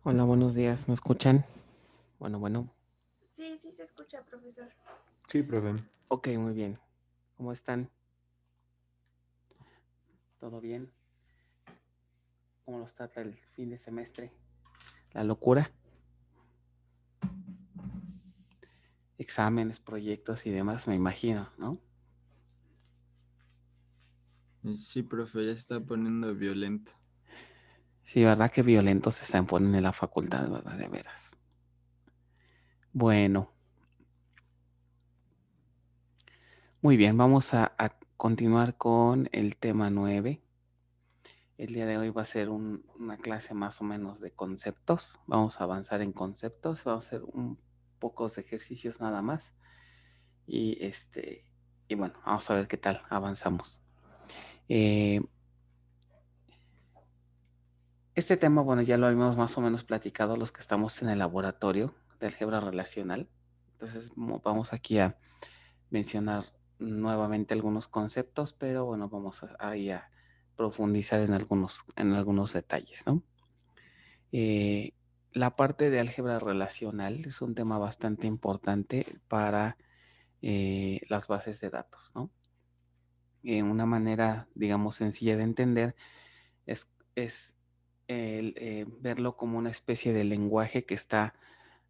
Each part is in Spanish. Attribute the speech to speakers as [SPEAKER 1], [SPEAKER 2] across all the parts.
[SPEAKER 1] Hola, buenos días. ¿Me escuchan? Bueno.
[SPEAKER 2] Sí, sí se escucha, profesor.
[SPEAKER 3] Sí, profe.
[SPEAKER 1] Ok, muy bien. ¿Cómo están? ¿Todo bien? ¿Cómo los trata el fin de semestre? ¿La locura? Exámenes, proyectos y demás, me imagino, ¿no?
[SPEAKER 3] Sí, profe, ya está poniendo violento.
[SPEAKER 1] Sí, ¿verdad? Que violentos se están poniendo en la facultad, ¿verdad? De veras. Bueno, muy bien. Vamos a continuar con el tema 9. El día de hoy va a ser una clase más o menos de conceptos. Vamos a avanzar en conceptos. Vamos a hacer un pocos ejercicios nada más. Y y bueno, vamos a ver qué tal avanzamos. Eh, este tema, bueno, ya lo habíamos más o menos platicado los que estamos en el laboratorio de álgebra relacional. Entonces, vamos aquí a mencionar nuevamente algunos conceptos, pero bueno, vamos ahí a profundizar en algunos detalles, ¿no? Eh, la parte de álgebra relacional es un tema bastante importante para las bases de datos, ¿no? Una manera, digamos, sencilla de entender es, es el verlo como una especie de lenguaje que está,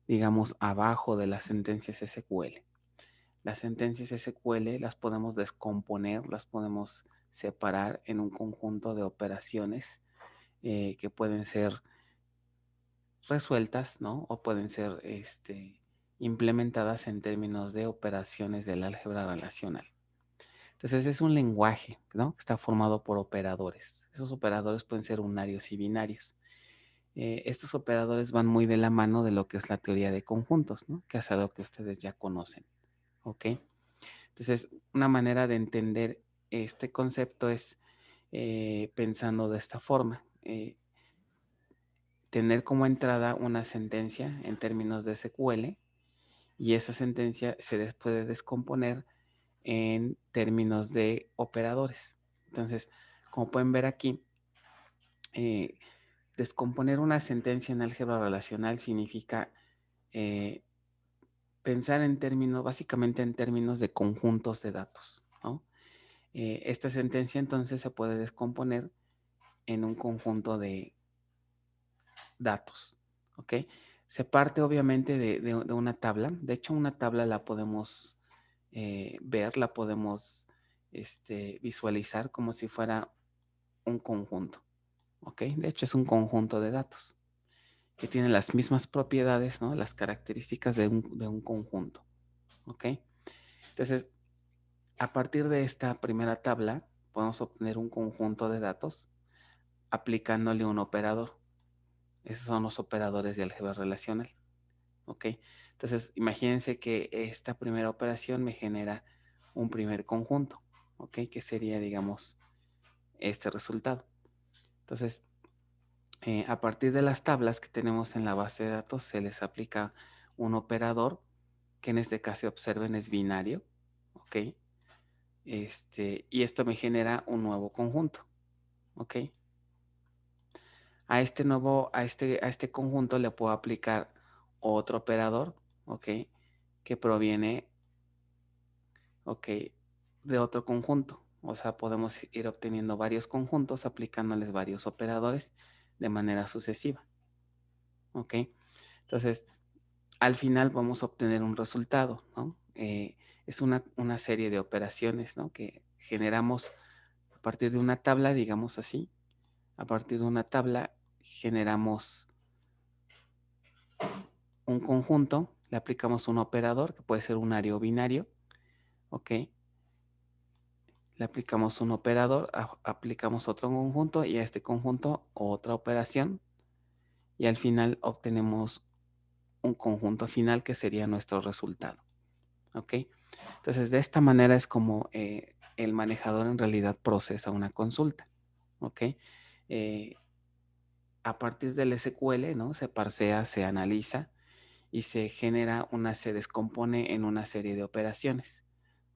[SPEAKER 1] digamos, abajo de las sentencias SQL. Las sentencias SQL las podemos descomponer, las podemos separar en un conjunto de operaciones que pueden ser resueltas, ¿no? O pueden ser implementadas en términos de operaciones del álgebra relacional. Entonces es un lenguaje, ¿no? Que está formado por operadores. Esos operadores pueden ser unarios y binarios. Estos operadores van muy de la mano de lo que es la teoría de conjuntos, ¿no? Que es algo que ustedes ya conocen, ¿ok? Entonces, una manera de entender este concepto es pensando de esta forma. Tener como entrada una sentencia en términos de SQL y esa sentencia se puede descomponer en términos de operadores. Entonces, como pueden ver aquí, eh, descomponer una sentencia en álgebra relacional significa eh, pensar en términos, básicamente en términos de conjuntos de datos, ¿no? Esta sentencia entonces se puede descomponer en un conjunto de datos, ¿ok? Se parte obviamente de una tabla. De hecho, una tabla la podemos ver, la podemos visualizar como si fuera un conjunto, ¿ok? De hecho, es un conjunto de datos que tiene las mismas propiedades, ¿no? Las características de un conjunto, ¿ok? Entonces, a partir de esta primera tabla, podemos obtener un conjunto de datos aplicándole un operador. Esos son los operadores de álgebra relacional, ¿ok? Entonces, imagínense que esta primera operación me genera un primer conjunto, ¿ok? Que sería, digamos, este resultado. Entonces, a partir de las tablas que tenemos en la base de datos, se les aplica un operador, que en este caso observen es binario, ¿ok? Y esto me genera un nuevo conjunto, ¿ok? A este conjunto le puedo aplicar otro operador, ¿ok? Que proviene, ¿ok? De otro conjunto. O sea, podemos ir obteniendo varios conjuntos aplicándoles varios operadores de manera sucesiva, ¿ok? Entonces, al final vamos a obtener un resultado, ¿no? Es una serie de operaciones, ¿no? Que generamos a partir de una tabla, digamos así. A partir de una tabla generamos un conjunto, le aplicamos un operador que puede ser unario o binario, ¿ok? Le aplicamos un operador, aplicamos otro conjunto y a este conjunto otra operación y al final obtenemos un conjunto final que sería nuestro resultado, ¿ok? Entonces, de esta manera es como el manejador en realidad procesa una consulta, ¿ok? Eh, a partir del SQL, ¿no? Se parsea, se analiza y se descompone en una serie de operaciones,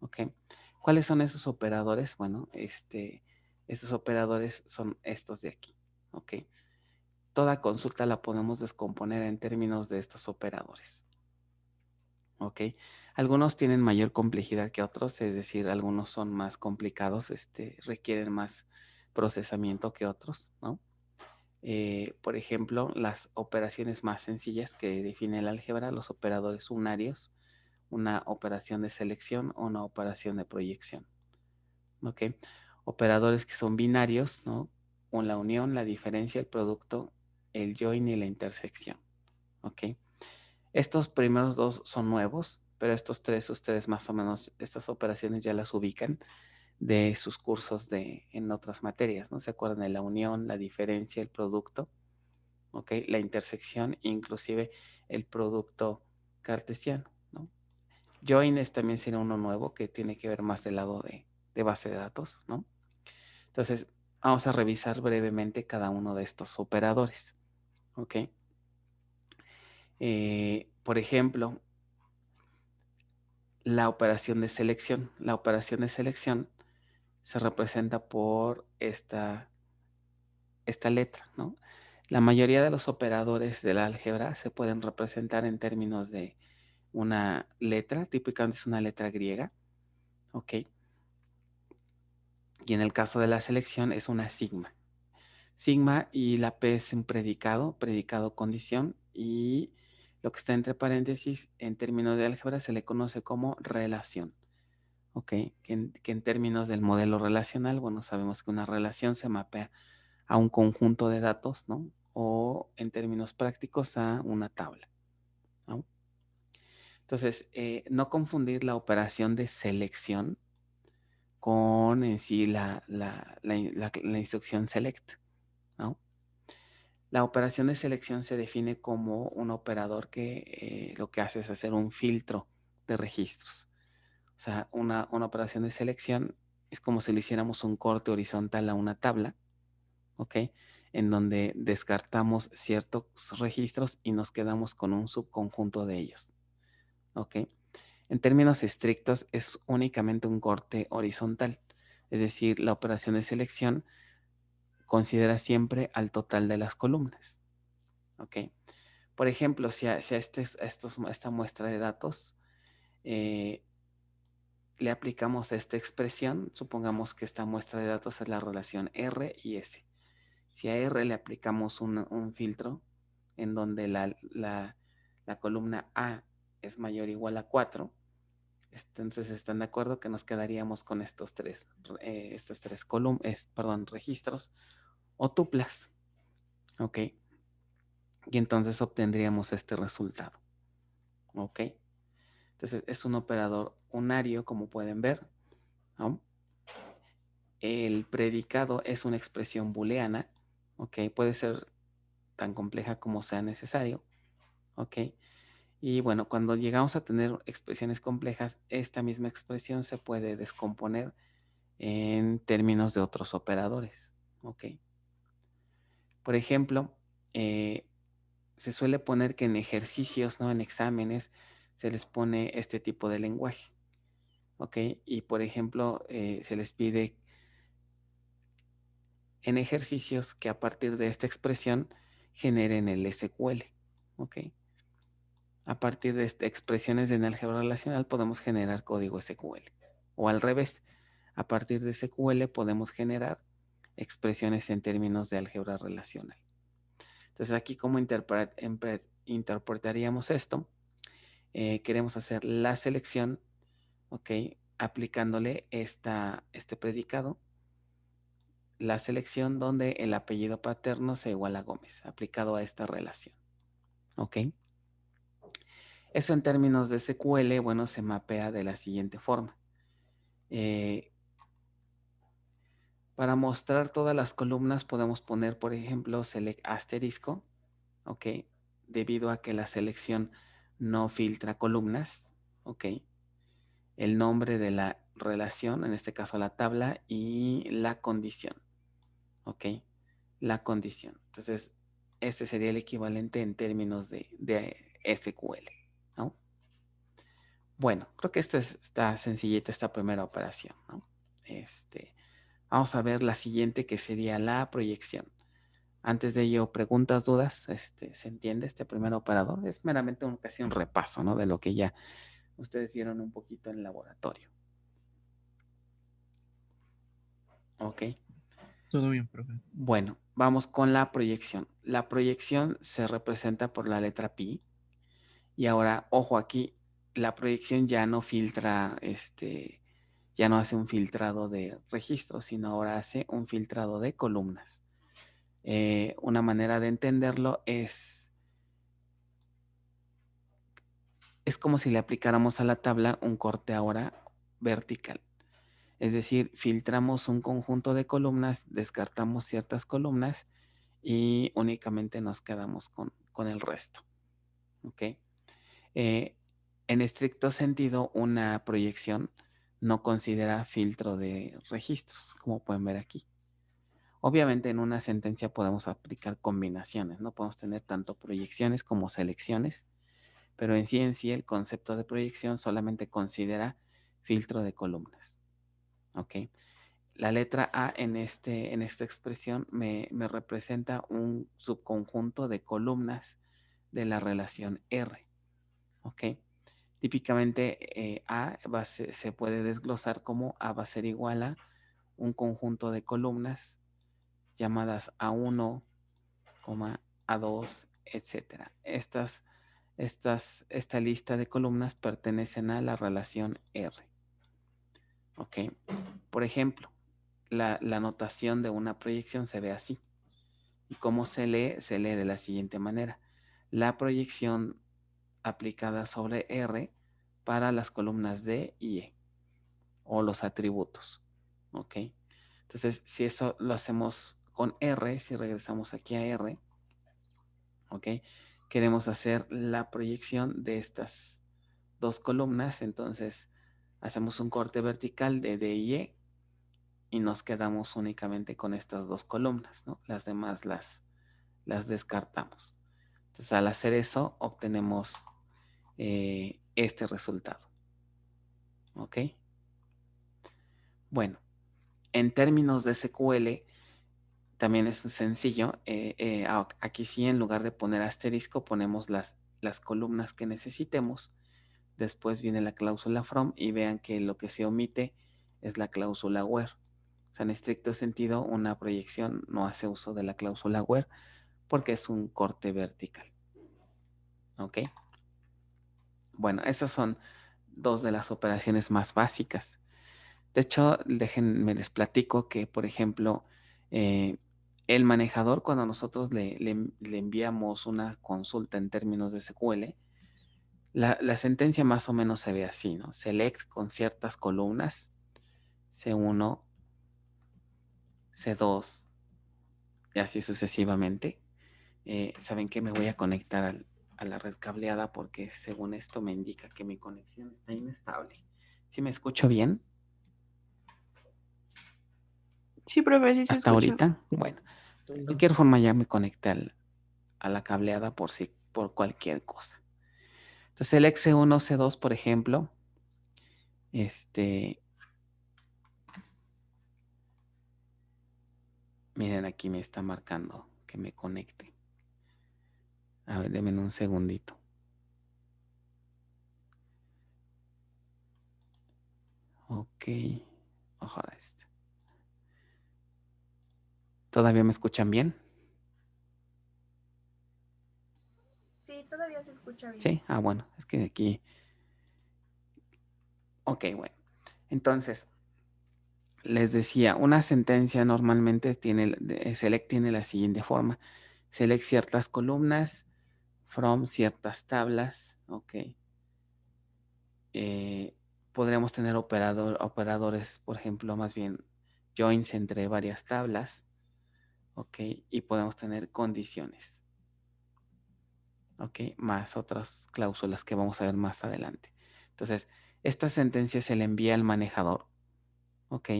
[SPEAKER 1] ¿ok? ¿Cuáles son esos operadores? Bueno, estos operadores son estos de aquí, ¿ok? toda consulta la podemos descomponer en términos de estos operadores. ¿Ok? Algunos tienen mayor complejidad que otros, es decir, algunos son más complicados, requieren más procesamiento que otros, ¿no? Por ejemplo, las operaciones más sencillas que define el álgebra, los operadores unarios, una operación de selección o una operación de proyección. ¿Ok? Operadores que son binarios, ¿no? O la unión, la diferencia, el producto, el join y la intersección. ¿Ok? Estos primeros dos son nuevos, pero estos tres ustedes más o menos, estas operaciones ya las ubican de sus cursos en otras materias, ¿no? ¿Se acuerdan de la unión, la diferencia, el producto? ¿Ok? La intersección, inclusive el producto cartesiano, ¿no? Join también sería uno nuevo que tiene que ver más del lado de base de datos, ¿no? Entonces, vamos a revisar brevemente cada uno de estos operadores, ¿ok? Por ejemplo, la operación de selección. La operación de selección se representa por esta letra, ¿no? La mayoría de los operadores del álgebra se pueden representar en términos de una letra, típicamente es una letra griega, ¿ok? Y en el caso de la selección es una sigma. Sigma y la P es un predicado condición, y lo que está entre paréntesis en términos de álgebra se le conoce como relación. ¿Ok? Que en términos del modelo relacional, bueno, sabemos que una relación se mapea a un conjunto de datos, ¿no? O en términos prácticos a una tabla, ¿no? Entonces, no confundir la operación de selección con en sí la instrucción select, ¿no? La operación de selección se define como un operador que lo que hace es hacer un filtro de registros. O sea, una operación de selección es como si le hiciéramos un corte horizontal a una tabla, ¿ok? En donde descartamos ciertos registros y nos quedamos con un subconjunto de ellos, ¿ok? En términos estrictos es únicamente un corte horizontal, es decir, la operación de selección considera siempre al total de las columnas, ¿ok? Por ejemplo, si a esta muestra de datos le aplicamos esta expresión, supongamos que esta muestra de datos es la relación R y S. Si a R le aplicamos un filtro en donde la columna A es mayor o igual a 4, entonces están de acuerdo que nos quedaríamos con estos tres registros o tuplas, ¿ok? Y entonces obtendríamos este resultado, ¿ok? Entonces es un operador unario, como pueden ver, ¿no? El predicado es una expresión booleana, ¿ok? Puede ser tan compleja como sea necesario, ¿ok? Y bueno, cuando llegamos a tener expresiones complejas, esta misma expresión se puede descomponer en términos de otros operadores, ¿ok? Por ejemplo, se suele poner que en ejercicios, ¿no? En exámenes, se les pone este tipo de lenguaje, ¿ok? Y por ejemplo, se les pide en ejercicios que a partir de esta expresión generen el SQL, ¿ok? A partir de expresiones en álgebra relacional podemos generar código SQL. O al revés, a partir de SQL podemos generar expresiones en términos de álgebra relacional. Entonces aquí, ¿cómo interpretaríamos esto? Queremos hacer la selección, ¿ok? Aplicándole este predicado, la selección donde el apellido paterno se iguala a Gómez, aplicado a esta relación, ¿ok? Eso en términos de SQL, bueno, se mapea de la siguiente forma. Para mostrar todas las columnas podemos poner, por ejemplo, select asterisco, ¿ok? Debido a que la selección no filtra columnas, ¿ok? El nombre de la relación, en este caso la tabla, y la condición, ¿ok? La condición. Entonces, este sería el equivalente en términos de SQL, ¿no? Bueno, creo que está sencillita esta primera operación, ¿no? Vamos a ver la siguiente, que sería la proyección. Antes de ello, preguntas, dudas, ¿se entiende este primer operador? Es meramente casi un repaso, ¿no? De lo que ya ustedes vieron un poquito en el laboratorio. Ok.
[SPEAKER 4] Todo bien, profe.
[SPEAKER 1] Bueno, vamos con la proyección. La proyección se representa por la letra pi. Y ahora, ojo aquí, la proyección ya no filtra, ya no hace un filtrado de registros, sino ahora hace un filtrado de columnas. Una manera de entenderlo es como si le aplicáramos a la tabla un corte ahora vertical. Es decir, filtramos un conjunto de columnas, descartamos ciertas columnas y únicamente nos quedamos con el resto. ¿Ok? En estricto sentido, una proyección no considera filtro de registros, como pueden ver aquí. Obviamente en una sentencia podemos aplicar combinaciones, no podemos tener tanto proyecciones como selecciones, pero en sí el concepto de proyección solamente considera filtro de columnas. ¿Ok? La letra A en esta expresión me representa un subconjunto de columnas de la relación R. ¿Ok? Típicamente A se puede desglosar como A va a ser igual a un conjunto de columnas llamadas A1, A2, etcétera. Esta lista de columnas pertenecen a la relación R. ¿Ok? Por ejemplo, la notación de una proyección se ve así. ¿Y cómo se lee? Se lee de la siguiente manera. La proyección aplicada sobre R para las columnas D y E o los atributos. ¿Ok? Entonces, si eso lo hacemos con R, si regresamos aquí a R, ¿ok? Queremos hacer la proyección de estas dos columnas, entonces hacemos un corte vertical de D y E y nos quedamos únicamente con estas dos columnas, ¿no? Las demás las descartamos. Entonces, al hacer eso, obtenemos este resultado. ¿Ok? Bueno, en términos de SQL, también es sencillo. Aquí sí, en lugar de poner asterisco, ponemos las columnas que necesitemos. Después viene la cláusula from y vean que lo que se omite es la cláusula where. O sea, en estricto sentido, una proyección no hace uso de la cláusula where porque es un corte vertical. ¿Ok? Bueno, esas son dos de las operaciones más básicas. De hecho, déjenme les platico que, por ejemplo, el manejador, cuando nosotros le enviamos una consulta en términos de SQL, la sentencia más o menos se ve así, ¿no? Select con ciertas columnas, C1, C2 y así sucesivamente. ¿Saben qué? Me voy a conectar a la red cableada porque según esto me indica que mi conexión está inestable. ¿Sí me escucho bien?
[SPEAKER 5] Sí, profe, sí se
[SPEAKER 1] Hasta
[SPEAKER 5] escucha.
[SPEAKER 1] ahorita. Bueno, de cualquier forma ya me conecté a la cableada por cualquier cosa. Entonces el C1, C2, por ejemplo, miren, aquí me está marcando que me conecte. A ver, denme un segundito. Ok. Ojalá este. ¿Todavía me escuchan bien?
[SPEAKER 2] Sí, todavía se escucha bien.
[SPEAKER 1] Sí. Ah, bueno, es que aquí. Ok, bueno. Entonces, les decía, una sentencia normalmente select tiene la siguiente forma. Select ciertas columnas from ciertas tablas. Ok. Podríamos tener operadores, por ejemplo, más bien joins entre varias tablas, ¿ok? Y podemos tener condiciones, ¿ok? Más otras cláusulas que vamos a ver más adelante. Entonces, esta sentencia se le envía al manejador, ¿ok?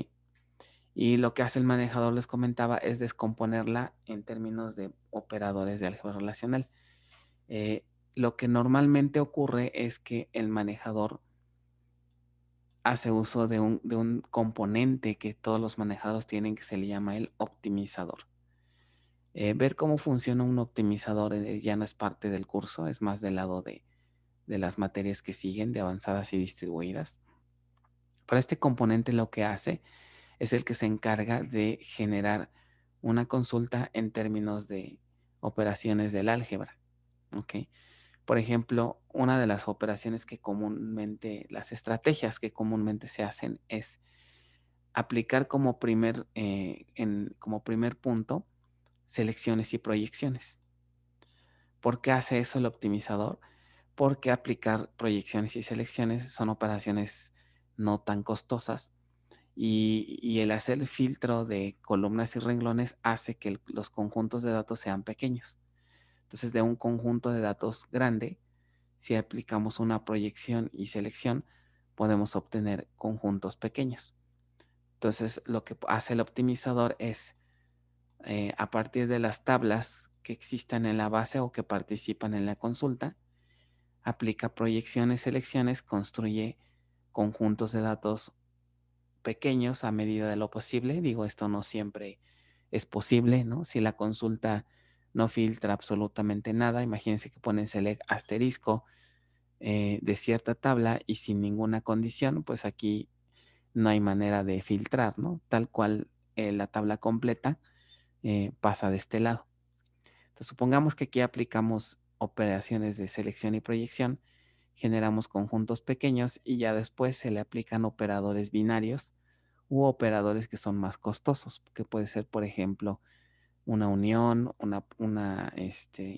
[SPEAKER 1] Y lo que hace el manejador, les comentaba, es descomponerla en términos de operadores de álgebra relacional. Lo que normalmente ocurre es que el manejador hace uso de un componente que todos los manejadores tienen que se le llama el optimizador. Ver cómo funciona un optimizador ya no es parte del curso, es más del lado de las materias que siguen, de avanzadas y distribuidas. Pero este componente lo que hace es el que se encarga de generar una consulta en términos de operaciones del álgebra. ¿Ok? Por ejemplo, una de las operaciones que comúnmente, las estrategias que comúnmente se hacen es aplicar como primer punto selecciones y proyecciones. ¿Por qué hace eso el optimizador? Porque aplicar proyecciones y selecciones son operaciones no tan costosas y el hacer el filtro de columnas y renglones hace que los conjuntos de datos sean pequeños. Entonces, de un conjunto de datos grande, si aplicamos una proyección y selección, podemos obtener conjuntos pequeños. Entonces, lo que hace el optimizador es, a partir de las tablas que existan en la base o que participan en la consulta, aplica proyecciones, selecciones, construye conjuntos de datos pequeños a medida de lo posible. Digo, esto no siempre es posible, ¿no? Si la consulta no filtra absolutamente nada, imagínense que ponen select asterisco de cierta tabla y sin ninguna condición, pues aquí no hay manera de filtrar, ¿no? Tal cual la tabla completa pasa de este lado. Entonces, supongamos que aquí aplicamos operaciones de selección y proyección, generamos conjuntos pequeños y ya después se le aplican operadores binarios u operadores que son más costosos, que puede ser, por ejemplo, una unión, una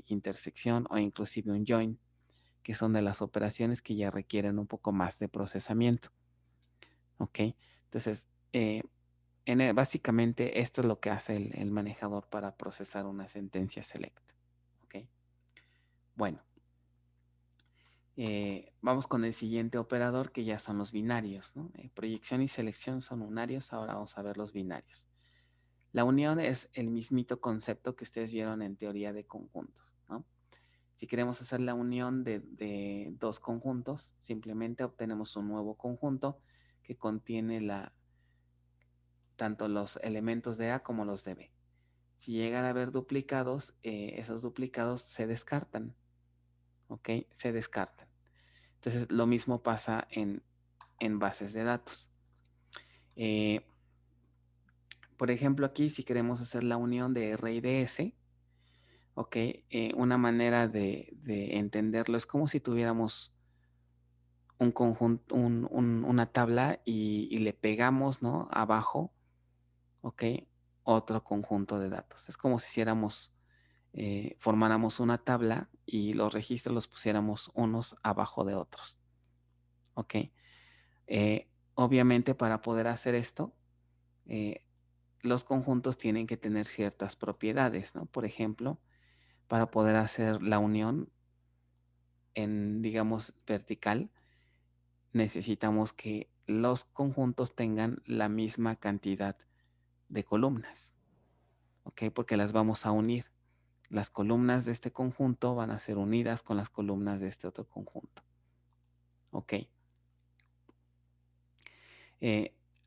[SPEAKER 1] intersección o inclusive un join, que son de las operaciones que ya requieren un poco más de procesamiento. ¿Ok? Entonces, básicamente esto es lo que hace el manejador para procesar una sentencia select. ¿Ok? Bueno, vamos con el siguiente operador que ya son los binarios, ¿no? Proyección y selección son unarios, ahora vamos a ver los binarios. La unión es el mismito concepto que ustedes vieron en teoría de conjuntos, ¿no? Si queremos hacer la unión de dos conjuntos, simplemente obtenemos un nuevo conjunto que contiene tanto los elementos de A como los de B. Si llegan a haber duplicados, esos duplicados se descartan, ¿ok? Se descartan. Entonces, lo mismo pasa en bases de datos. Por ejemplo, aquí si queremos hacer la unión de R y de S, ¿ok? Una manera de entenderlo es como si tuviéramos un conjunto, una tabla y le pegamos, ¿no? Abajo, ¿ok? Otro conjunto de datos. Es como si hiciéramos, formáramos una tabla y los registros los pusiéramos unos abajo de otros, ¿ok? Obviamente para poder hacer esto, los conjuntos tienen que tener ciertas propiedades, ¿no? Por ejemplo, para poder hacer la unión en, digamos, vertical, necesitamos que los conjuntos tengan la misma cantidad de columnas, ¿ok? Porque las vamos a unir. Las columnas de este conjunto van a ser unidas con las columnas de este otro conjunto, ¿ok?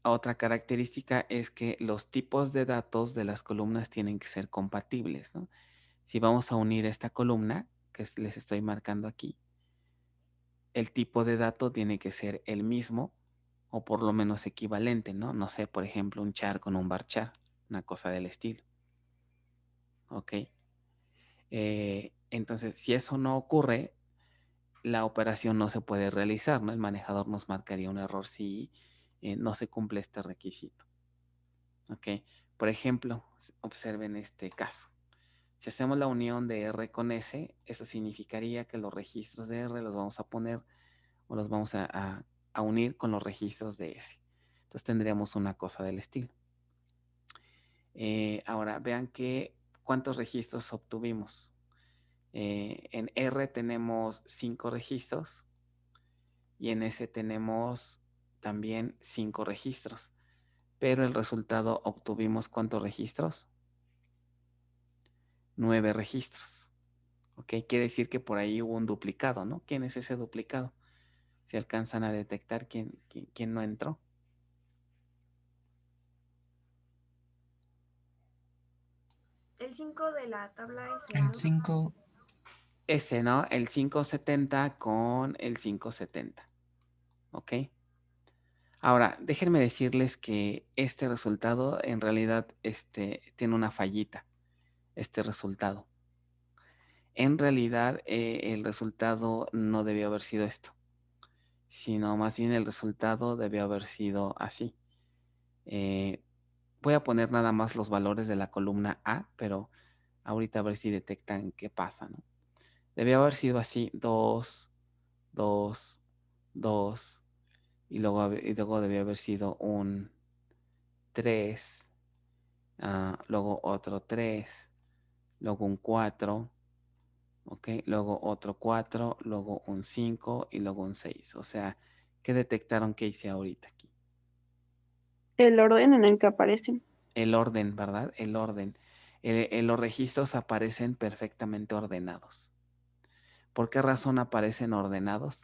[SPEAKER 1] Otra característica es que los tipos de datos de las columnas tienen que ser compatibles, ¿no? Si vamos a unir esta columna, que les estoy marcando aquí, el tipo de dato tiene que ser el mismo o por lo menos equivalente, ¿no? No sé, por ejemplo, un char con un varchar, una cosa del estilo. ¿Ok? Entonces, si eso no ocurre, la operación no se puede realizar, ¿no? El manejador nos marcaría un error si no se cumple este requisito. ¿Ok? Por ejemplo, observen este caso. Si hacemos la unión de R con S, eso significaría que los registros de R los vamos a poner o los vamos a unir con los registros de S. Entonces tendríamos una cosa del estilo. Ahora vean cuántos registros obtuvimos. En R tenemos 5 registros y en S tenemos también 5 registros. Pero el resultado obtuvimos ¿cuántos registros? 9 registros. ¿Ok? Quiere decir que por ahí hubo un duplicado, ¿no? ¿Quién es ese duplicado? Si alcanzan a detectar quién no entró.
[SPEAKER 2] El 5 de la tabla es
[SPEAKER 4] El 5,
[SPEAKER 1] ¿no? El 570 con el 570. ¿Ok? Ahora, déjenme decirles que este resultado en realidad tiene una fallita, este resultado. En realidad, el resultado no debió haber sido esto, sino más bien el resultado debió haber sido así. Voy a poner nada más los valores de la columna A, pero ahorita a ver si detectan qué pasa, ¿no? Debió haber sido así, 2, 2, 2, y luego debió haber sido un 3, luego otro 3, luego un 4, ¿ok? Luego otro 4, luego un 5 y luego un 6. O sea, ¿qué detectaron que hice ahorita aquí?
[SPEAKER 5] El orden en el que aparecen.
[SPEAKER 1] El orden, ¿verdad? El orden. Los registros aparecen perfectamente ordenados. ¿Por qué razón aparecen ordenados?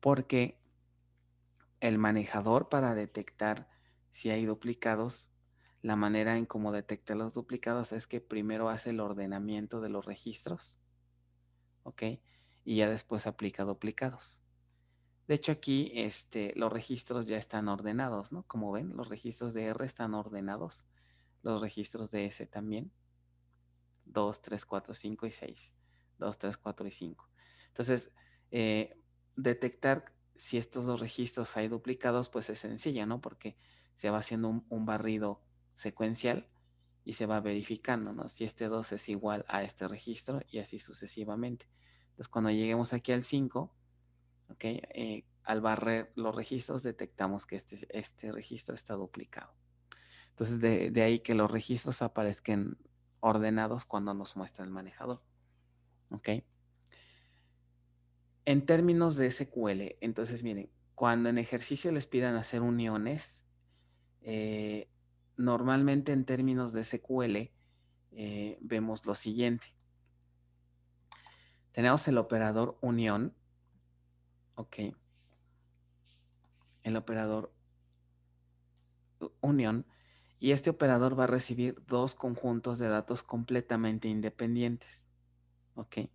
[SPEAKER 1] Porque el manejador, para detectar si hay duplicados, la manera en cómo detecta los duplicados es que primero hace el ordenamiento de los registros, ¿ok? Y ya después aplica duplicados. De hecho, aquí los registros ya están ordenados, ¿no? Como ven, los registros de R están ordenados, los registros de S también. 2, 3, 4, 5 y 6. 2, 3, 4 y 5. Entonces, detectar si estos dos registros hay duplicados, pues es sencillo, ¿no? Porque se va haciendo un barrido secuencial y se va verificando, ¿no? Si este 2 es igual a este registro y así sucesivamente. Entonces, cuando lleguemos aquí al 5, ¿ok? Al barrer los registros, detectamos que este registro está duplicado. Entonces, de ahí que los registros aparezcan ordenados cuando nos muestra el manejador. ¿Ok? En términos de SQL, entonces miren, cuando en ejercicio les pidan hacer uniones, normalmente en términos de SQL vemos lo siguiente. Tenemos el operador unión, ¿ok? El operador unión, y este operador va a recibir dos conjuntos de datos completamente independientes, ¿ok?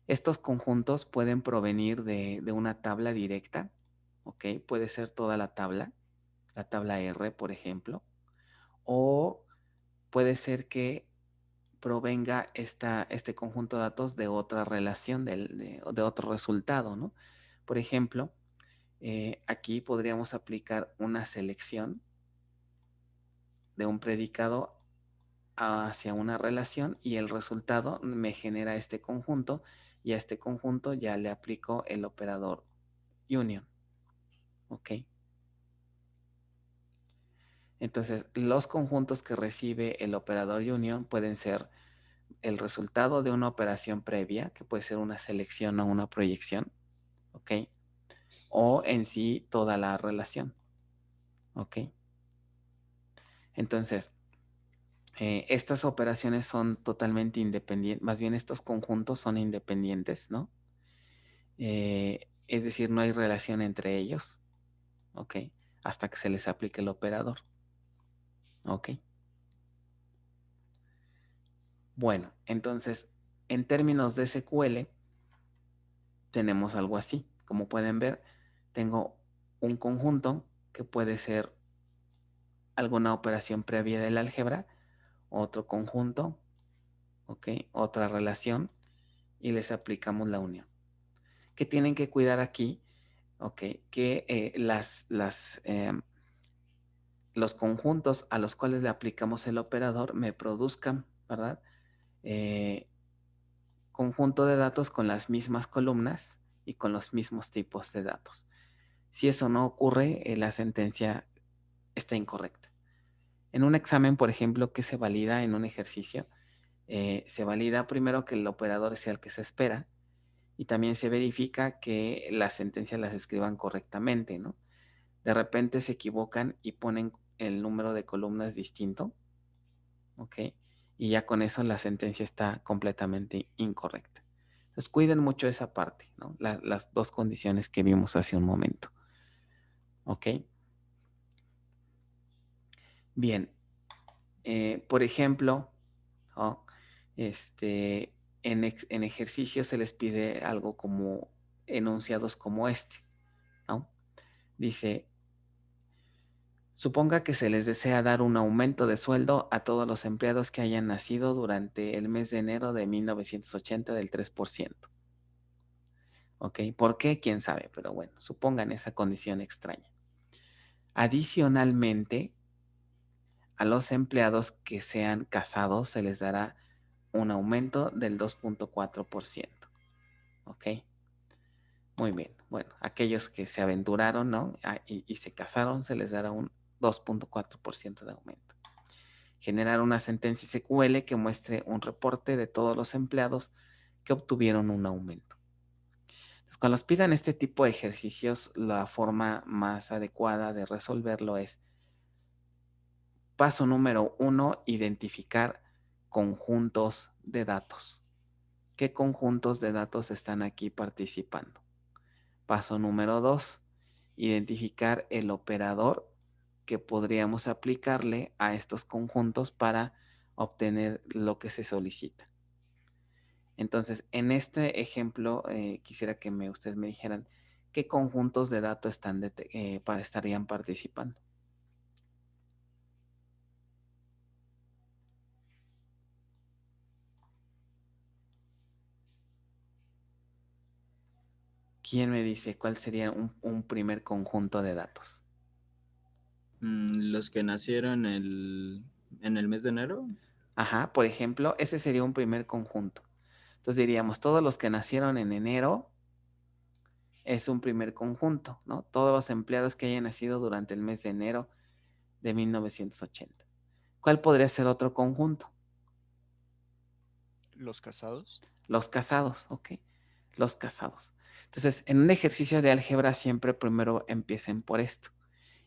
[SPEAKER 1] Estos conjuntos pueden provenir de una tabla directa, ¿ok? Puede ser toda la tabla R, por ejemplo, o puede ser que provenga este conjunto de datos de otra relación, de otro resultado, ¿no? Por ejemplo, aquí podríamos aplicar una selección de un predicado hacia una relación y el resultado me genera este conjunto y a este conjunto ya le aplico el operador union. ¿Ok? Entonces, los conjuntos que recibe el operador union pueden ser el resultado de una operación previa, que puede ser una selección o una proyección, ¿ok? O en sí toda la relación, ¿ok? Entonces, estas operaciones son totalmente independientes, más bien estos conjuntos son independientes, ¿no? Es decir, no hay relación entre ellos, ¿ok? Hasta que se les aplique el operador, ¿ok? Bueno, entonces, en términos de SQL, tenemos algo así. Como pueden ver, tengo un conjunto que puede ser alguna operación previa del álgebra, otro conjunto, ¿ok? Otra relación, y les aplicamos la unión. ¿Qué tienen que cuidar aquí? ¿Ok? Que los conjuntos a los cuales le aplicamos el operador me produzcan, ¿verdad? Conjunto de datos con las mismas columnas y con los mismos tipos de datos. Si eso no ocurre, la sentencia está incorrecta. En un examen, por ejemplo, que se valida en un ejercicio, se valida primero que el operador sea el que se espera y también se verifica que las sentencias las escriban correctamente, ¿no? De repente se equivocan y ponen el número de columnas distinto, ¿ok? Y ya con eso la sentencia está completamente incorrecta. Entonces cuiden mucho esa parte, ¿no? Las dos condiciones que vimos hace un momento, ¿ok? Bien, Por ejemplo, ¿no? En ejercicio se les pide algo como enunciados como este, ¿no? Dice, suponga que se les desea dar un aumento de sueldo a todos los empleados que hayan nacido durante el mes de enero de 1980 del 3%. ¿Ok? ¿Por qué? ¿Quién sabe? Pero bueno, supongan esa condición extraña. Adicionalmente, a los empleados que sean casados se les dará un aumento del 2.4%. ¿Ok? Muy bien. Bueno, aquellos que se aventuraron, ¿no? Y se casaron, se les dará un 2.4% de aumento. Generar una sentencia SQL que muestre un reporte de todos los empleados que obtuvieron un aumento. Entonces, cuando os pidan este tipo de ejercicios, la forma más adecuada de resolverlo es: paso número 1, identificar conjuntos de datos. ¿Qué conjuntos de datos están aquí participando? Paso número 2, identificar el operador que podríamos aplicarle a estos conjuntos para obtener lo que se solicita. Entonces, en este ejemplo, quisiera que ustedes me dijeran qué conjuntos de datos estarían participando. ¿Quién me dice cuál sería un primer conjunto de datos?
[SPEAKER 3] Los que nacieron en el mes de enero.
[SPEAKER 1] Ajá, por ejemplo, ese sería un primer conjunto. Entonces diríamos, todos los que nacieron en enero es un primer conjunto, ¿no? Todos los empleados que hayan nacido durante el mes de enero de 1980. ¿Cuál podría ser otro conjunto?
[SPEAKER 6] Los casados.
[SPEAKER 1] Los casados, ¿ok? Los casados. Entonces, en un ejercicio de álgebra siempre primero empiecen por esto.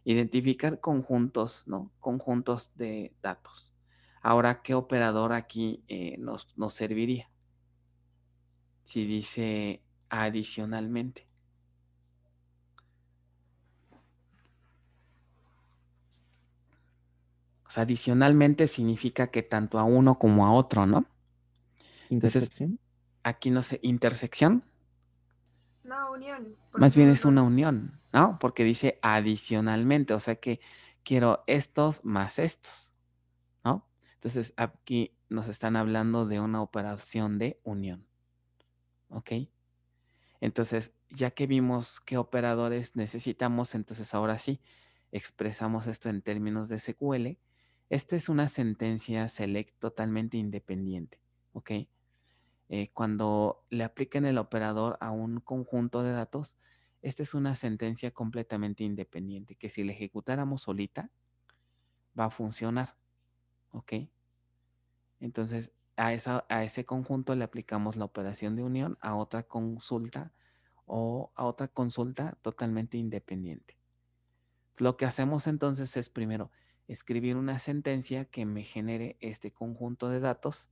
[SPEAKER 1] Identificar conjuntos, ¿no? Conjuntos de datos. Ahora, ¿qué operador aquí nos serviría? Si dice adicionalmente. O sea, adicionalmente significa que tanto a uno como a otro, ¿no? Entonces,
[SPEAKER 4] ¿Intersección?
[SPEAKER 1] aquí no sé, intersección.
[SPEAKER 2] No, unión. Porque
[SPEAKER 1] Más
[SPEAKER 2] son
[SPEAKER 1] bien
[SPEAKER 2] los
[SPEAKER 1] es una
[SPEAKER 2] dos.
[SPEAKER 1] unión, ¿no? Porque dice adicionalmente, o sea que quiero estos más estos, ¿no? Entonces, aquí nos están hablando de una operación de unión, ¿ok? Entonces, ya que vimos qué operadores necesitamos, entonces ahora sí, expresamos esto en términos de SQL. Esta es una sentencia select totalmente independiente, ¿ok? Cuando le apliquen el operador a un conjunto de datos, esta es una sentencia completamente independiente, que si la ejecutáramos solita, va a funcionar, ¿ok? Entonces, a ese conjunto le aplicamos la operación de unión a otra consulta o a otra consulta totalmente independiente. Lo que hacemos entonces es primero escribir una sentencia que me genere este conjunto de datos,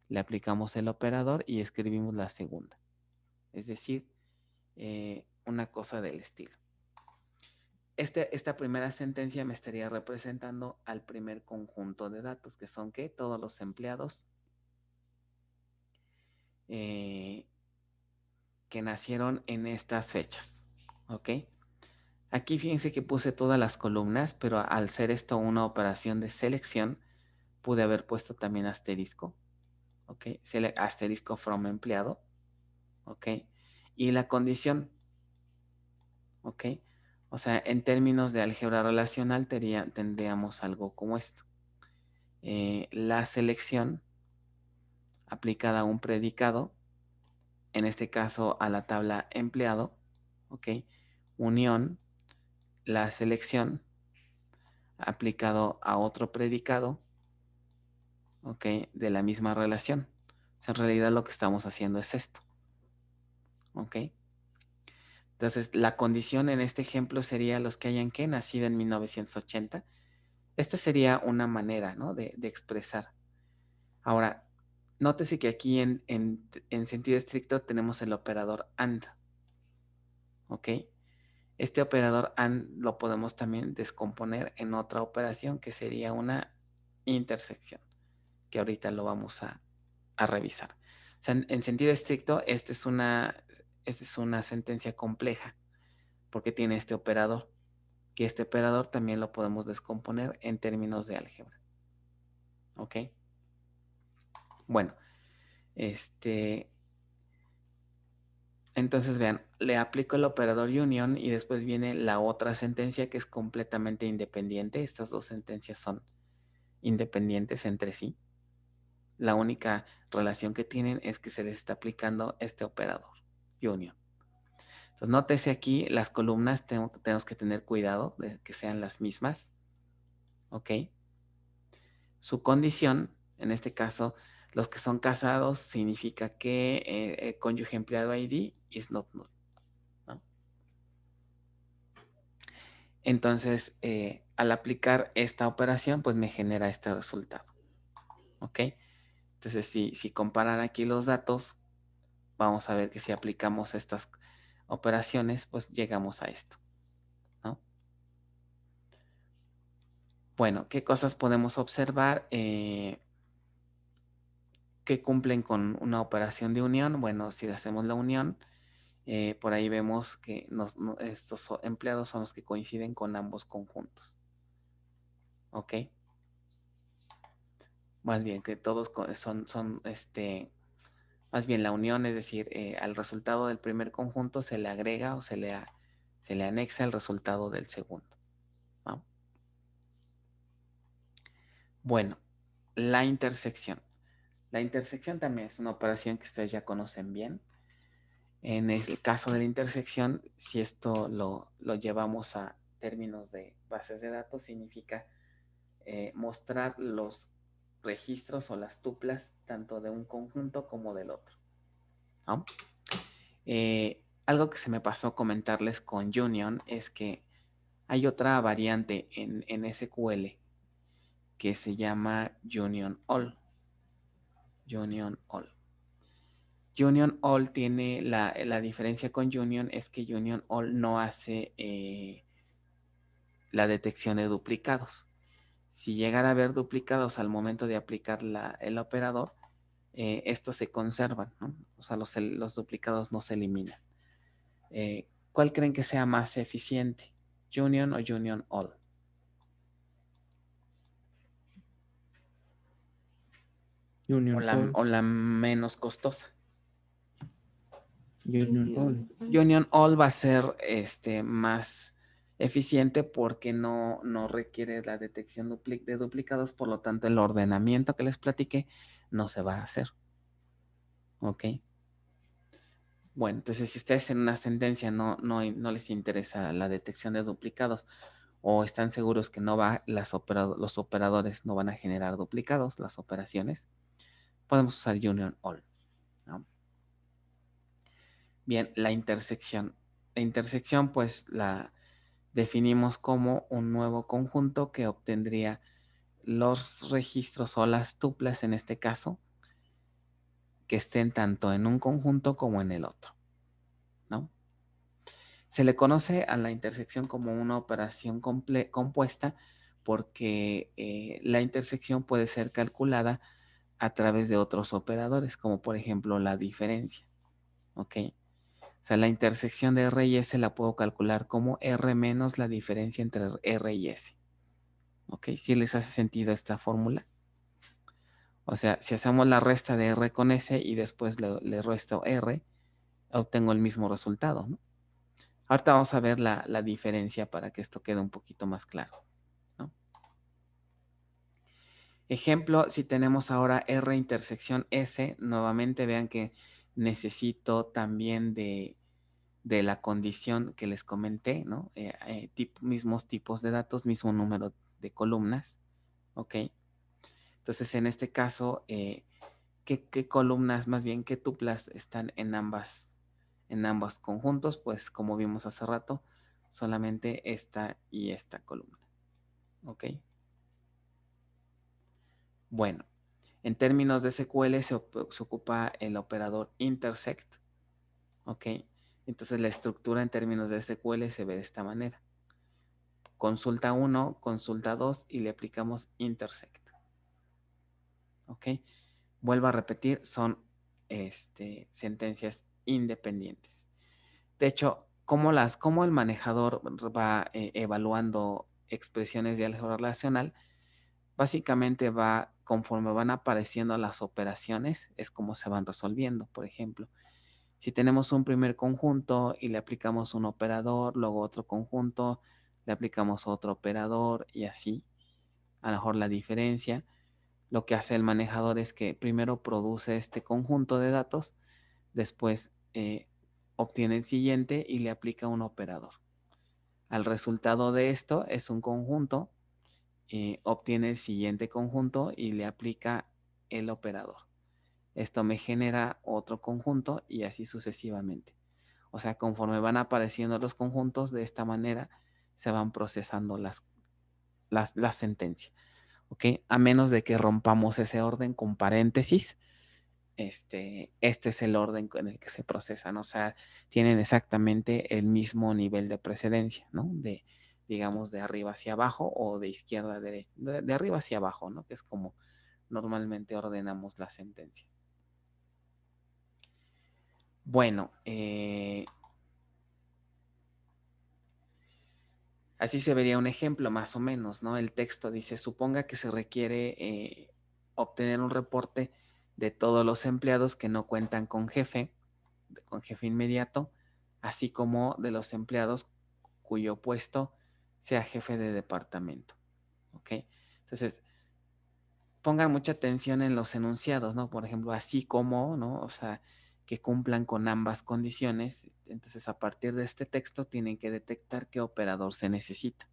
[SPEAKER 1] le aplicamos el operador y escribimos la segunda. Es decir, una cosa del estilo. Esta primera sentencia me estaría representando al primer conjunto de datos, que son ¿qué? Todos los empleados que nacieron en estas fechas. ¿Ok? Aquí fíjense que puse todas las columnas, pero al ser esto una operación de selección, pude haber puesto también asterisco. ¿Ok? Asterisco from empleado. ¿Ok? Y la condición. ¿Ok? O sea, en términos de álgebra relacional tendríamos algo como esto. La selección aplicada a un predicado, en este caso a la tabla empleado, ¿ok? Unión, la selección aplicado a otro predicado, ¿ok? De la misma relación. O sea, en realidad lo que estamos haciendo es esto, ¿ok? Entonces, la condición en este ejemplo sería los que hayan nacido en 1980. Esta sería una manera, ¿no? de expresar. Ahora, nótese que aquí en sentido estricto tenemos el operador AND. ¿Ok? Este operador AND lo podemos también descomponer en otra operación que sería una intersección, que ahorita lo vamos a revisar. O sea, en sentido estricto, esta es una sentencia compleja porque tiene este operador, que este operador también lo podemos descomponer en términos de álgebra. ¿Ok? Bueno, entonces vean, le aplico el operador union y después viene la otra sentencia que es completamente independiente. Estas dos sentencias son independientes entre sí. La única relación que tienen es que se les está aplicando este operador union. Entonces, nótese aquí las columnas, tenemos que tener cuidado de que sean las mismas. ¿Ok? Su condición, en este caso, los que son casados, significa que cónyuge empleado ID is not null, ¿no? Entonces, al aplicar esta operación, pues me genera este resultado. ¿Ok? Entonces, si comparan aquí los datos, vamos a ver que si aplicamos estas operaciones, pues llegamos a esto, ¿no? Bueno, ¿qué cosas podemos observar que cumplen con una operación de unión? Bueno, si hacemos la unión, por ahí vemos que estos empleados son los que coinciden con ambos conjuntos. ¿Ok? Más bien que todos son más bien la unión, es decir, al resultado del primer conjunto se le agrega o se le anexa el resultado del segundo, ¿no? Bueno, la intersección. La intersección también es una operación que ustedes ya conocen bien. En el caso de la intersección, si esto lo llevamos a términos de bases de datos, significa mostrar los registros o las tuplas tanto de un conjunto como del otro, ¿no? Algo que se me pasó comentarles con Union es que hay otra variante en SQL que se llama Union All. Union All. Union All tiene la diferencia con Union es que Union All no hace la detección de duplicados. Si llegara a haber duplicados al momento de aplicar el operador, estos se conservan, ¿no? O sea, los duplicados no se eliminan. ¿Cuál creen que sea más eficiente? ¿Union o Union All?
[SPEAKER 4] Union All.
[SPEAKER 1] O la menos costosa.
[SPEAKER 4] Union All.
[SPEAKER 1] Union All va a ser más eficiente porque no requiere la detección de duplicados, por lo tanto el ordenamiento que les platiqué no se va a hacer. ¿Ok? Bueno, entonces si ustedes en una sentencia no les interesa la detección de duplicados o están seguros que los operadores no van a generar duplicados, las operaciones, podemos usar Union All, ¿no? Bien, la intersección. La intersección, pues, la definimos como un nuevo conjunto que obtendría los registros o las tuplas, en este caso, que estén tanto en un conjunto como en el otro, ¿no? Se le conoce a la intersección como una operación compuesta porque la intersección puede ser calculada a través de otros operadores, como por ejemplo la diferencia, ¿ok? O sea, la intersección de R y S la puedo calcular como R menos la diferencia entre R y S. ¿Ok? ¿Sí les hace sentido esta fórmula? O sea, si hacemos la resta de R con S y después le resto R, obtengo el mismo resultado, ¿no? Ahorita vamos a ver la diferencia para que esto quede un poquito más claro, ¿no? Ejemplo, si tenemos ahora R intersección S, nuevamente vean que necesito también de la condición que les comenté, ¿no? Mismos tipos de datos, mismo número de columnas, ¿ok? Entonces, en este caso, ¿qué columnas, más bien, qué tuplas están en ambos conjuntos? Pues, como vimos hace rato, solamente esta y esta columna, ¿ok? Bueno, en términos de SQL se ocupa el operador intersect, ¿ok? Entonces la estructura en términos de SQL se ve de esta manera. Consulta 1, consulta 2 y le aplicamos intersect, ¿ok? Vuelvo a repetir, son sentencias independientes. De hecho, ¿cómo el manejador va evaluando expresiones de álgebra relacional? Básicamente conforme van apareciendo las operaciones, es como se van resolviendo. Por ejemplo, si tenemos un primer conjunto y le aplicamos un operador, luego otro conjunto, le aplicamos otro operador y así, a lo mejor la diferencia, lo que hace el manejador es que primero produce este conjunto de datos, después obtiene el siguiente y le aplica un operador. Al resultado de esto es un conjunto, obtiene el siguiente conjunto y le aplica el operador. Esto me genera otro conjunto y así sucesivamente. O sea, conforme van apareciendo los conjuntos, de esta manera se van procesando las sentencias. ¿Ok? A menos de que rompamos ese orden con paréntesis, este es el orden en el que se procesan. O sea, tienen exactamente el mismo nivel de precedencia, ¿no? Digamos, de arriba hacia abajo o de izquierda a derecha, de arriba hacia abajo, ¿no? Que es como normalmente ordenamos la sentencia. Bueno, así se vería un ejemplo más o menos, ¿no? El texto dice, suponga que se requiere obtener un reporte de todos los empleados que no cuentan con jefe inmediato, así como de los empleados cuyo puesto sea jefe de departamento. ¿Ok? Entonces, pongan mucha atención en los enunciados, ¿no? Por ejemplo, así como, ¿no? O sea, que cumplan con ambas condiciones. Entonces, a partir de este texto, tienen que detectar qué operador se necesita.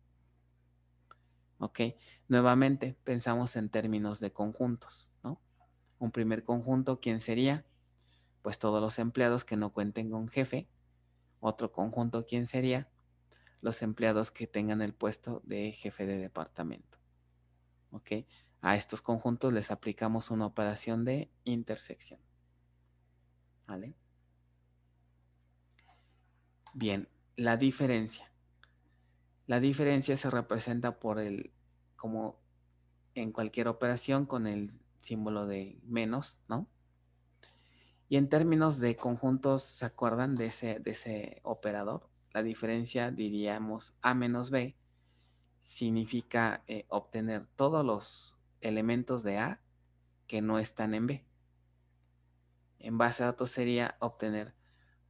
[SPEAKER 1] ¿Ok? Nuevamente, pensamos en términos de conjuntos, ¿no? Un primer conjunto, ¿quién sería? Pues todos los empleados que no cuenten con jefe. Otro conjunto, ¿quién sería? Los empleados que tengan el puesto de jefe de departamento. ¿Ok? A estos conjuntos les aplicamos una operación de intersección. ¿Vale? Bien, la diferencia. La diferencia se representa como en cualquier operación, con el símbolo de menos, ¿no? Y en términos de conjuntos, ¿se acuerdan de ese operador? La diferencia, diríamos, A menos B, significa obtener todos los elementos de A que no están en B. En base a datos sería obtener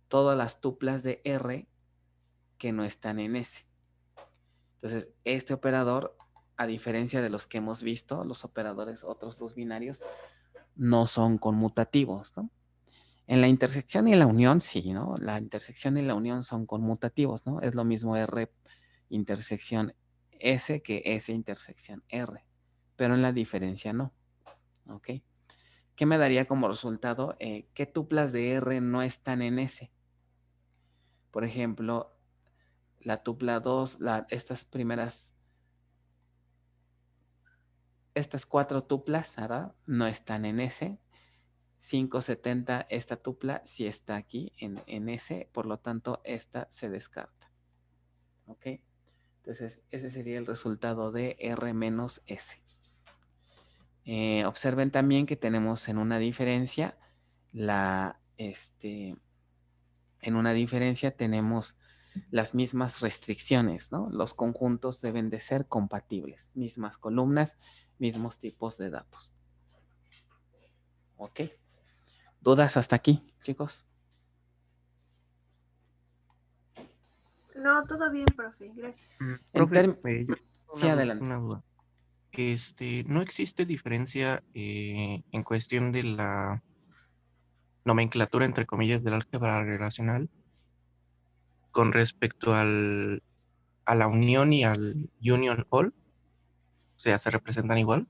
[SPEAKER 1] todas las tuplas de R que no están en S. Entonces, este operador, a diferencia de los que hemos visto, los operadores, otros dos binarios, no son conmutativos, ¿no? En la intersección y la unión, sí, ¿no? La intersección y la unión son conmutativos, ¿no? Es lo mismo R intersección S que S intersección R, pero en la diferencia no, ¿ok? ¿Qué me daría como resultado? ¿Qué tuplas de R no están en S? Por ejemplo, la tupla 2, estas cuatro tuplas, ¿verdad? No están en S. 570, esta tupla sí está aquí en S, por lo tanto, esta se descarta. ¿Ok? Entonces, ese sería el resultado de R menos S. Observen también que tenemos en una diferencia en una diferencia tenemos las mismas restricciones, ¿no? Los conjuntos deben de ser compatibles, mismas columnas, mismos tipos de datos. ¿Ok? ¿Dudas hasta aquí, chicos?
[SPEAKER 2] No, todo bien, profe, gracias.
[SPEAKER 4] Profe, yo
[SPEAKER 1] Sí, adelante.
[SPEAKER 4] una duda. ¿No existe diferencia en cuestión de la nomenclatura, entre comillas, del álgebra relacional con respecto a la unión y al union all? O sea, ¿se representan igual?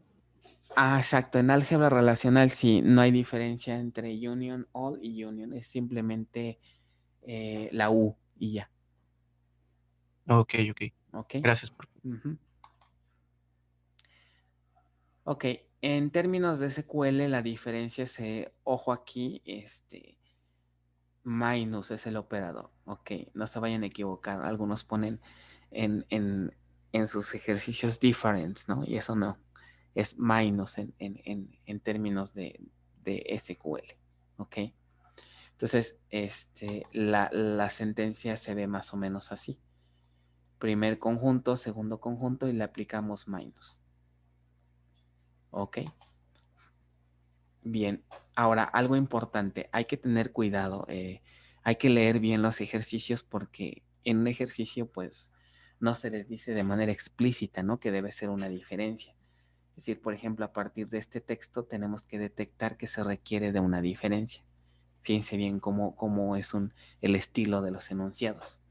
[SPEAKER 1] Ah, exacto. En álgebra relacional sí, no hay diferencia entre union, all y union. Es simplemente la U y ya.
[SPEAKER 4] Ok.
[SPEAKER 1] ¿Ok?
[SPEAKER 4] Gracias, profe.
[SPEAKER 1] Uh-huh. Ok. En términos de SQL, la diferencia ojo aquí, minus es el operador. Ok, no se vayan a equivocar. Algunos ponen en sus ejercicios difference, ¿no? Y eso no. es minus en términos de SQL, ¿ok? Entonces, la sentencia se ve más o menos así. Primer conjunto, segundo conjunto y le aplicamos minus. ¿Ok? Bien, ahora algo importante, hay que tener cuidado, hay que leer bien los ejercicios porque en un ejercicio pues no se les dice de manera explícita, ¿no? Que debe ser una diferencia. Es decir, por ejemplo, a partir de este texto tenemos que detectar que se requiere de una diferencia. Fíjense bien cómo es el estilo de los enunciados.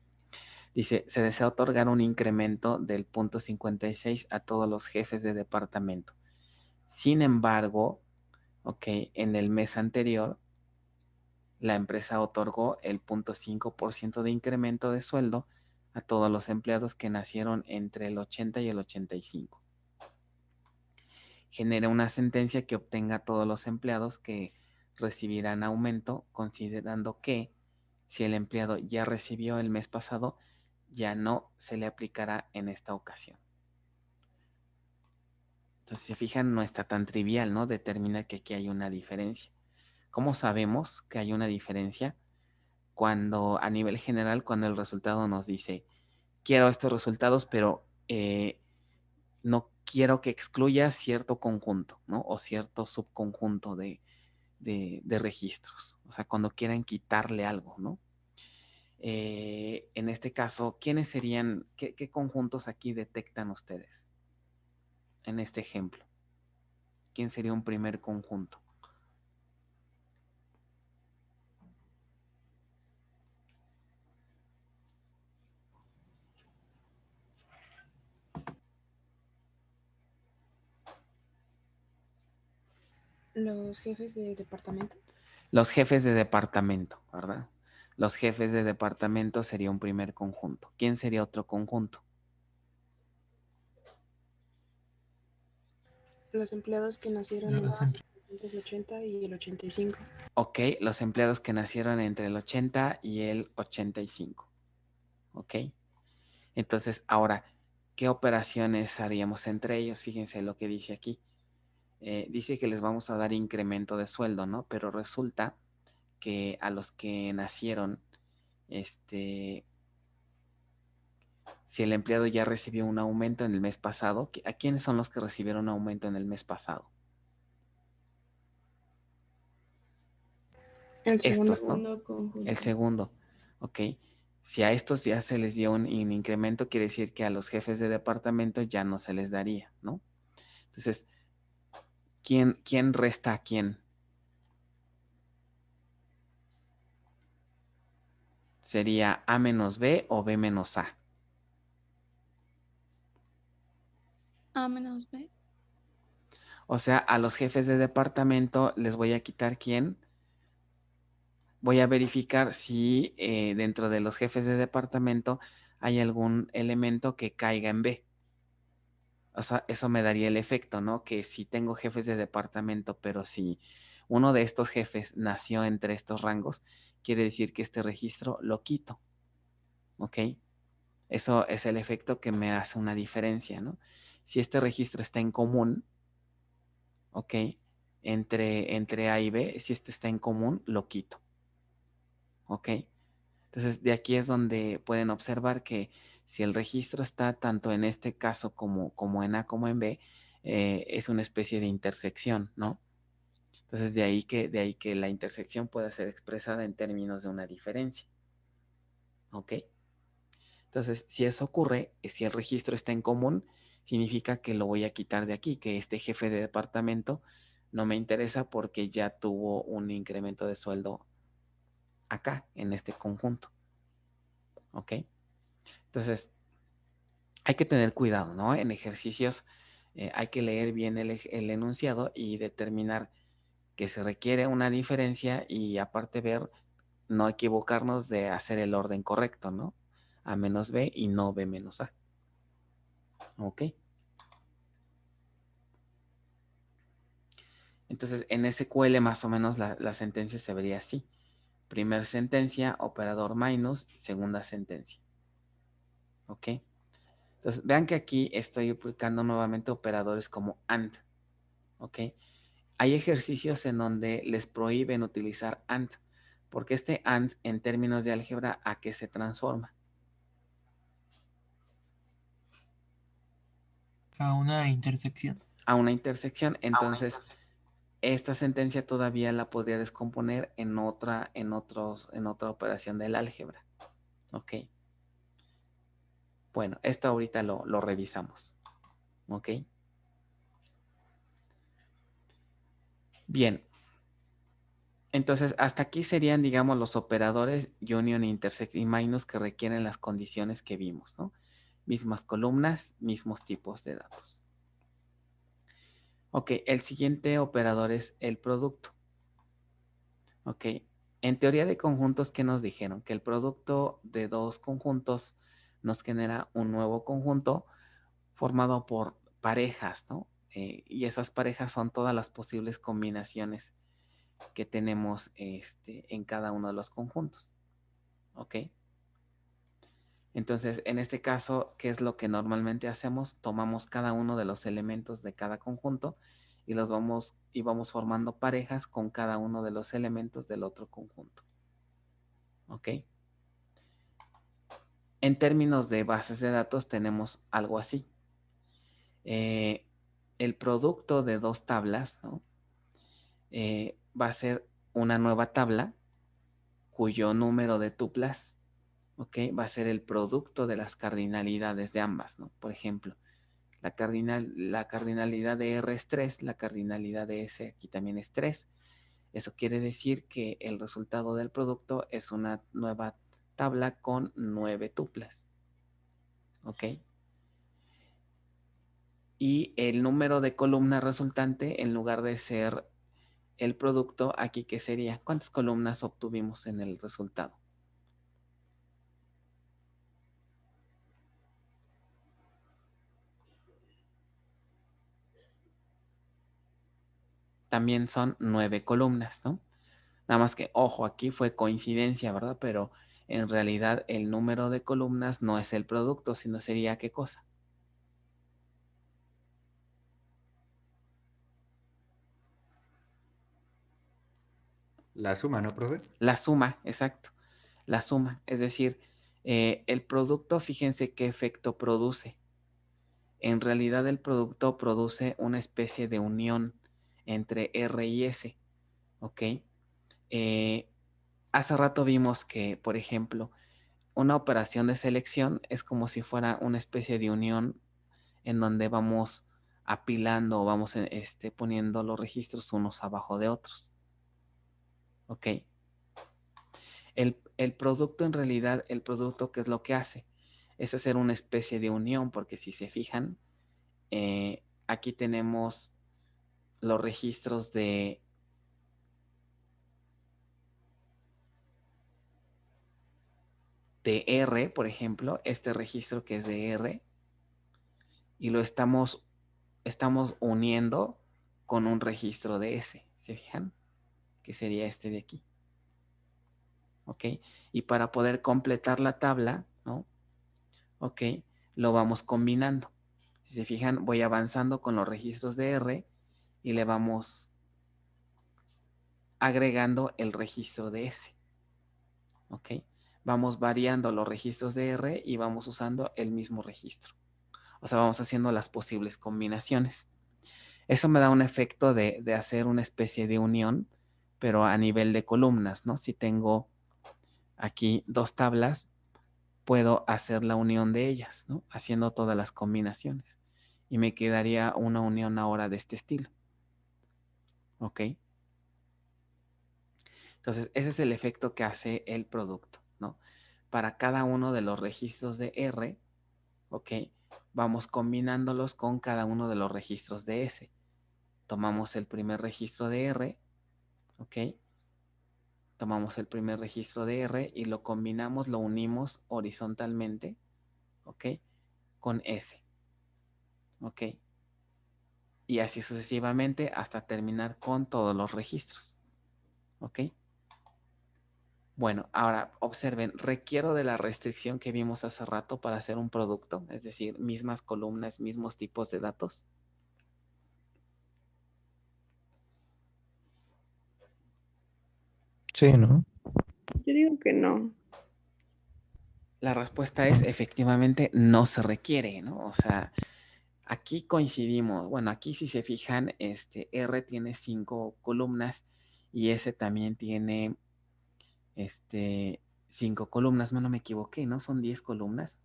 [SPEAKER 1] Dice, se desea otorgar un incremento del 0.56 a todos los jefes de departamento. Sin embargo, ok, en el mes anterior, la empresa otorgó el 0.5% de incremento de sueldo a todos los empleados que nacieron entre el 80 y el 85. Genera una sentencia que obtenga a todos los empleados que recibirán aumento, considerando que si el empleado ya recibió el mes pasado, ya no se le aplicará en esta ocasión. Entonces, si se fijan, no está tan trivial, ¿no? Determina que aquí hay una diferencia. ¿Cómo sabemos que hay una diferencia? Cuando a nivel general, cuando el resultado nos dice, quiero estos resultados, pero no quiero que excluya cierto conjunto, ¿no? O cierto subconjunto de registros. O sea, cuando quieran quitarle algo, ¿no? En este caso, ¿quiénes serían, qué conjuntos aquí detectan ustedes? En este ejemplo, ¿quién sería un primer conjunto?
[SPEAKER 6] Los jefes de departamento.
[SPEAKER 1] Los jefes de departamento, ¿verdad? Los jefes de departamento sería un primer conjunto. ¿Quién sería otro conjunto?
[SPEAKER 6] Los empleados que nacieron entre el 1980 y el 85.
[SPEAKER 1] Ok, los empleados que nacieron entre el 80 y el 85. Ok. Entonces, ahora, ¿qué operaciones haríamos entre ellos? Fíjense lo que dice aquí. Dice que les vamos a dar incremento de sueldo, ¿no? Pero resulta que a los que nacieron, si el empleado ya recibió un aumento en el mes pasado, ¿a quiénes son los que recibieron un aumento en el mes pasado?
[SPEAKER 6] El segundo.
[SPEAKER 1] Estos, ¿no?
[SPEAKER 2] Segundo conjunto.
[SPEAKER 1] El segundo, ok. Si a estos ya se les dio un incremento, quiere decir que a los jefes de departamento ya no se les daría, ¿no? Entonces, ¿quién resta a quién? ¿Sería A menos B o B menos A?
[SPEAKER 7] A menos B.
[SPEAKER 1] O sea, a los jefes de departamento les voy a quitar quién. Voy a verificar si dentro de los jefes de departamento hay algún elemento que caiga en B. O sea, eso me daría el efecto, ¿no? Que si tengo jefes de departamento, pero si uno de estos jefes nació entre estos rangos, quiere decir que este registro lo quito. ¿Ok? Eso es el efecto que me hace una diferencia, ¿no? Si este registro está en común, ¿ok? Entre A y B, si este está en común, lo quito. ¿Ok? Entonces, de aquí es donde pueden observar que si el registro está tanto en este caso como en A como en B, es una especie de intersección, ¿no? Entonces, de ahí que la intersección pueda ser expresada en términos de una diferencia. ¿Ok? Entonces, si eso ocurre, si el registro está en común, significa que lo voy a quitar de aquí, que este jefe de departamento no me interesa porque ya tuvo un incremento de sueldo acá, en este conjunto. ¿Ok? Entonces, hay que tener cuidado, ¿no? En ejercicios hay que leer bien el enunciado y determinar que se requiere una diferencia y aparte ver, no equivocarnos de hacer el orden correcto, ¿no? A menos B y no B menos A. ¿Ok? Entonces, en SQL más o menos la sentencia se vería así. Primer sentencia, operador minus, segunda sentencia. ¿Ok? Entonces, vean que aquí estoy aplicando nuevamente operadores como AND, ¿ok? Hay ejercicios en donde les prohíben utilizar AND, porque este AND en términos de álgebra, ¿a qué se transforma?
[SPEAKER 8] A una intersección.
[SPEAKER 1] A una intersección. Entonces, esta sentencia todavía la podría descomponer en otra operación del álgebra. ¿Ok? Bueno, esto ahorita lo revisamos. ¿Ok? Bien. Entonces, hasta aquí serían, digamos, los operadores union, intersect y minus que requieren las condiciones que vimos, ¿no? Mismas columnas, mismos tipos de datos. Ok, el siguiente operador es el producto. Ok, en teoría de conjuntos, ¿qué nos dijeron? Que el producto de dos conjuntos nos genera un nuevo conjunto formado por parejas, ¿no? Y esas parejas son todas las posibles combinaciones que tenemos en cada uno de los conjuntos. ¿Ok? Entonces, en este caso, ¿qué es lo que normalmente hacemos? Tomamos cada uno de los elementos de cada conjunto y vamos formando parejas con cada uno de los elementos del otro conjunto. ¿Ok? En términos de bases de datos tenemos algo así. El producto de dos tablas, ¿no? Va a ser una nueva tabla cuyo número de tuplas, ¿ok? Va a ser el producto de las cardinalidades de ambas, ¿no? Por ejemplo, la cardinalidad de R es 3, la cardinalidad de S aquí también es 3. Eso quiere decir que el resultado del producto es una nueva tabla con 9 tuplas. ¿Ok? Y el número de columna resultante, en lugar de ser el producto, aquí ¿qué sería? ¿Cuántas columnas obtuvimos en el resultado? También son 9 columnas, ¿no? Nada más que, ojo, aquí fue coincidencia, ¿verdad? Pero en realidad el número de columnas no es el producto, sino sería ¿qué cosa?
[SPEAKER 9] La suma, ¿no, profe?
[SPEAKER 1] La suma, exacto. La suma. Es decir, el producto, fíjense qué efecto produce. En realidad el producto produce una especie de unión entre R y S. ¿Ok? Hace rato vimos que, por ejemplo, una operación de selección es como si fuera una especie de unión en donde vamos apilando o vamos poniendo los registros unos abajo de otros. ¿Ok? El producto, en realidad, el producto, ¿qué es lo que hace? Es hacer una especie de unión, porque si se fijan, aquí tenemos los registros de R, por ejemplo, este registro que es de R, y lo estamos uniendo con un registro de S, ¿se fijan? Que sería este de aquí. ¿Ok? Y para poder completar la tabla, ¿no? ¿Ok? Lo vamos combinando. Si se fijan, voy avanzando con los registros de R y le vamos agregando el registro de S. ¿Ok? Vamos variando los registros de R y vamos usando el mismo registro. O sea, vamos haciendo las posibles combinaciones. Eso me da un efecto de hacer una especie de unión, pero a nivel de columnas, ¿no? Si tengo aquí dos tablas, puedo hacer la unión de ellas, ¿no? Haciendo todas las combinaciones. Y me quedaría una unión ahora de este estilo. ¿Ok? Entonces, ese es el efecto que hace el producto, ¿no? Para cada uno de los registros de R, ¿ok? Vamos combinándolos con cada uno de los registros de S. Tomamos el primer registro de R, ¿ok? Tomamos el primer registro de R y lo combinamos, lo unimos horizontalmente, ¿ok? Con S, ¿ok? Y así sucesivamente hasta terminar con todos los registros, ¿ok? Bueno, ahora observen, requiero de la restricción que vimos hace rato para hacer un producto, es decir, mismas columnas, mismos tipos de datos.
[SPEAKER 4] Sí, ¿no?
[SPEAKER 5] Yo digo que no.
[SPEAKER 1] La respuesta es efectivamente no se requiere, ¿no? O sea, aquí coincidimos. Bueno, aquí si se fijan, R tiene 5 columnas y S también tiene 5 columnas. No me equivoqué, ¿no? Son 10 columnas.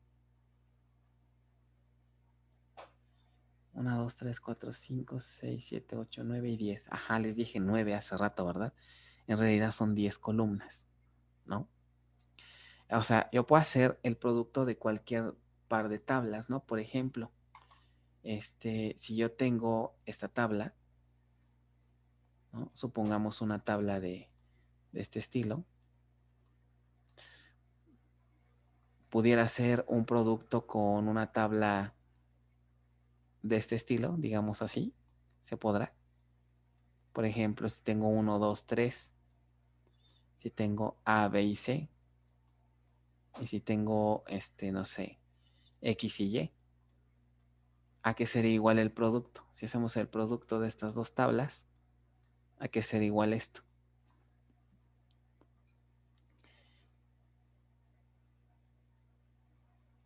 [SPEAKER 1] 1, 2, 3, 4, 5, 6, 7, 8, 9 y 10. Ajá, les dije 9 hace rato, ¿verdad? En realidad son 10 columnas, ¿no? O sea, yo puedo hacer el producto de cualquier par de tablas, ¿no? Por ejemplo, si yo tengo esta tabla, ¿no? Supongamos una tabla de este estilo, pudiera ser un producto con una tabla de este estilo, digamos así, se podrá. Por ejemplo, si tengo 1, 2, 3, si tengo A, B y C, y si tengo, no sé, X y Y, ¿a qué sería igual el producto? Si hacemos el producto de estas dos tablas, ¿a qué sería igual esto?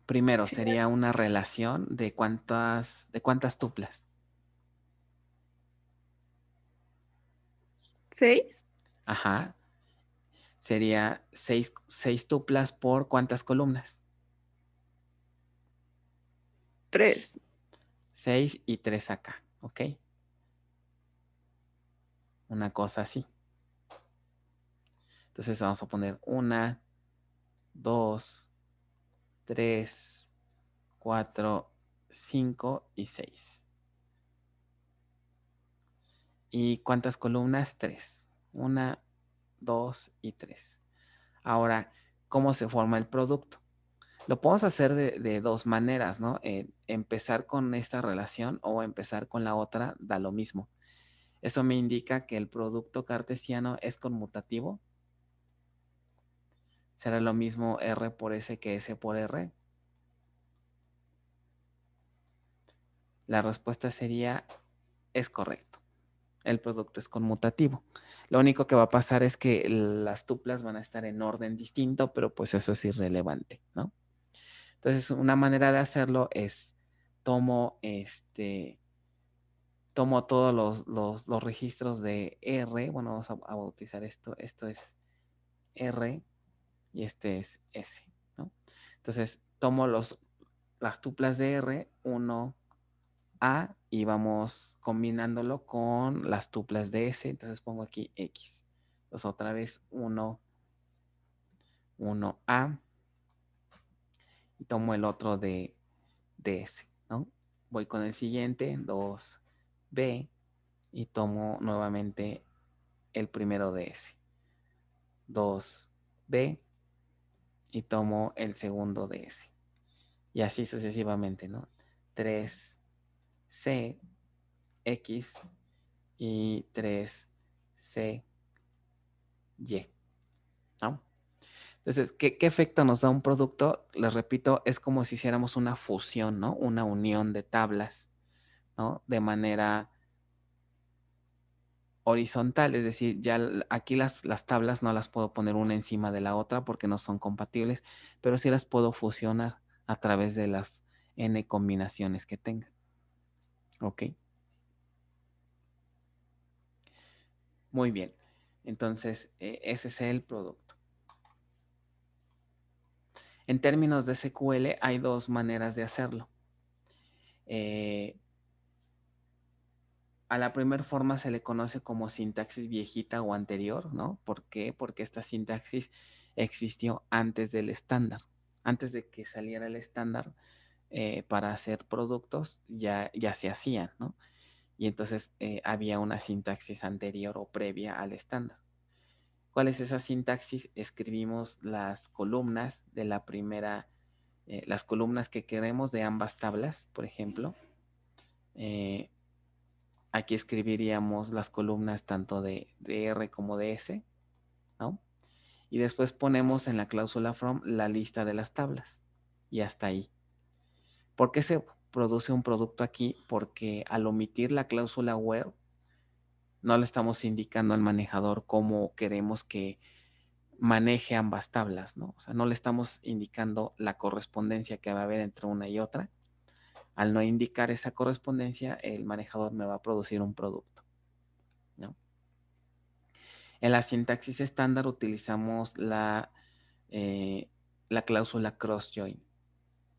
[SPEAKER 1] Primero, sería una relación de cuántas tuplas.
[SPEAKER 5] 6,
[SPEAKER 1] Ajá. Sería 6 tuplas por ¿cuántas columnas?
[SPEAKER 5] 3.
[SPEAKER 1] 6 y 3 acá, ¿ok? Una cosa así. Entonces vamos a poner 1, 2, 3, 4, 5 y 6. ¿Y cuántas columnas? 3. 1, 2 y 3. Ahora, ¿cómo se forma el producto? Lo podemos hacer de dos maneras, ¿no? Empezar con esta relación o empezar con la otra, da lo mismo. Eso me indica que el producto cartesiano es conmutativo. ¿Será lo mismo R por S que S por R? La respuesta sería, es correcto. El producto es conmutativo. Lo único que va a pasar es que las tuplas van a estar en orden distinto, pero pues eso es irrelevante, ¿no? Entonces, una manera de hacerlo es tomo todos los registros de R. Bueno, vamos a bautizar esto. Esto es R y este es S, ¿no? Entonces, tomo las tuplas de R, 1, A, y vamos combinándolo con las tuplas de S. Entonces pongo aquí X. Entonces otra vez 1, 1A, y tomo el otro de S, ¿no? Voy con el siguiente, 2B, y tomo nuevamente el primero de S. 2B, y tomo el segundo de S. Y así sucesivamente, ¿no? 3C, X y 3C, Y, ¿no? Entonces, ¿qué efecto nos da un producto? Les repito, es como si hiciéramos una fusión, ¿no? Una unión de tablas, ¿no? De manera horizontal, es decir, ya aquí las tablas no las puedo poner una encima de la otra porque no son compatibles, pero sí las puedo fusionar a través de las n combinaciones que tenga. ¿Ok? Muy bien. Entonces, ese es el producto. En términos de SQL, hay dos maneras de hacerlo. A la primera forma se le conoce como sintaxis viejita o anterior, ¿no? ¿Por qué? Porque esta sintaxis existió antes del estándar. Antes de que saliera el estándar para hacer productos, ya se hacían, ¿no? Y entonces había una sintaxis anterior o previa al estándar. ¿Cuál es esa sintaxis? Escribimos las columnas de la primera, las columnas que queremos de ambas tablas, por ejemplo. Aquí escribiríamos las columnas tanto de R como de S, ¿no? Y después ponemos en la cláusula from la lista de las tablas. Y hasta ahí. ¿Por qué se produce un producto aquí? Porque al omitir la cláusula where, no le estamos indicando al manejador cómo queremos que maneje ambas tablas, ¿no? O sea, no le estamos indicando la correspondencia que va a haber entre una y otra. Al no indicar esa correspondencia, el manejador me va a producir un producto, ¿no? En la sintaxis estándar utilizamos la cláusula cross-join.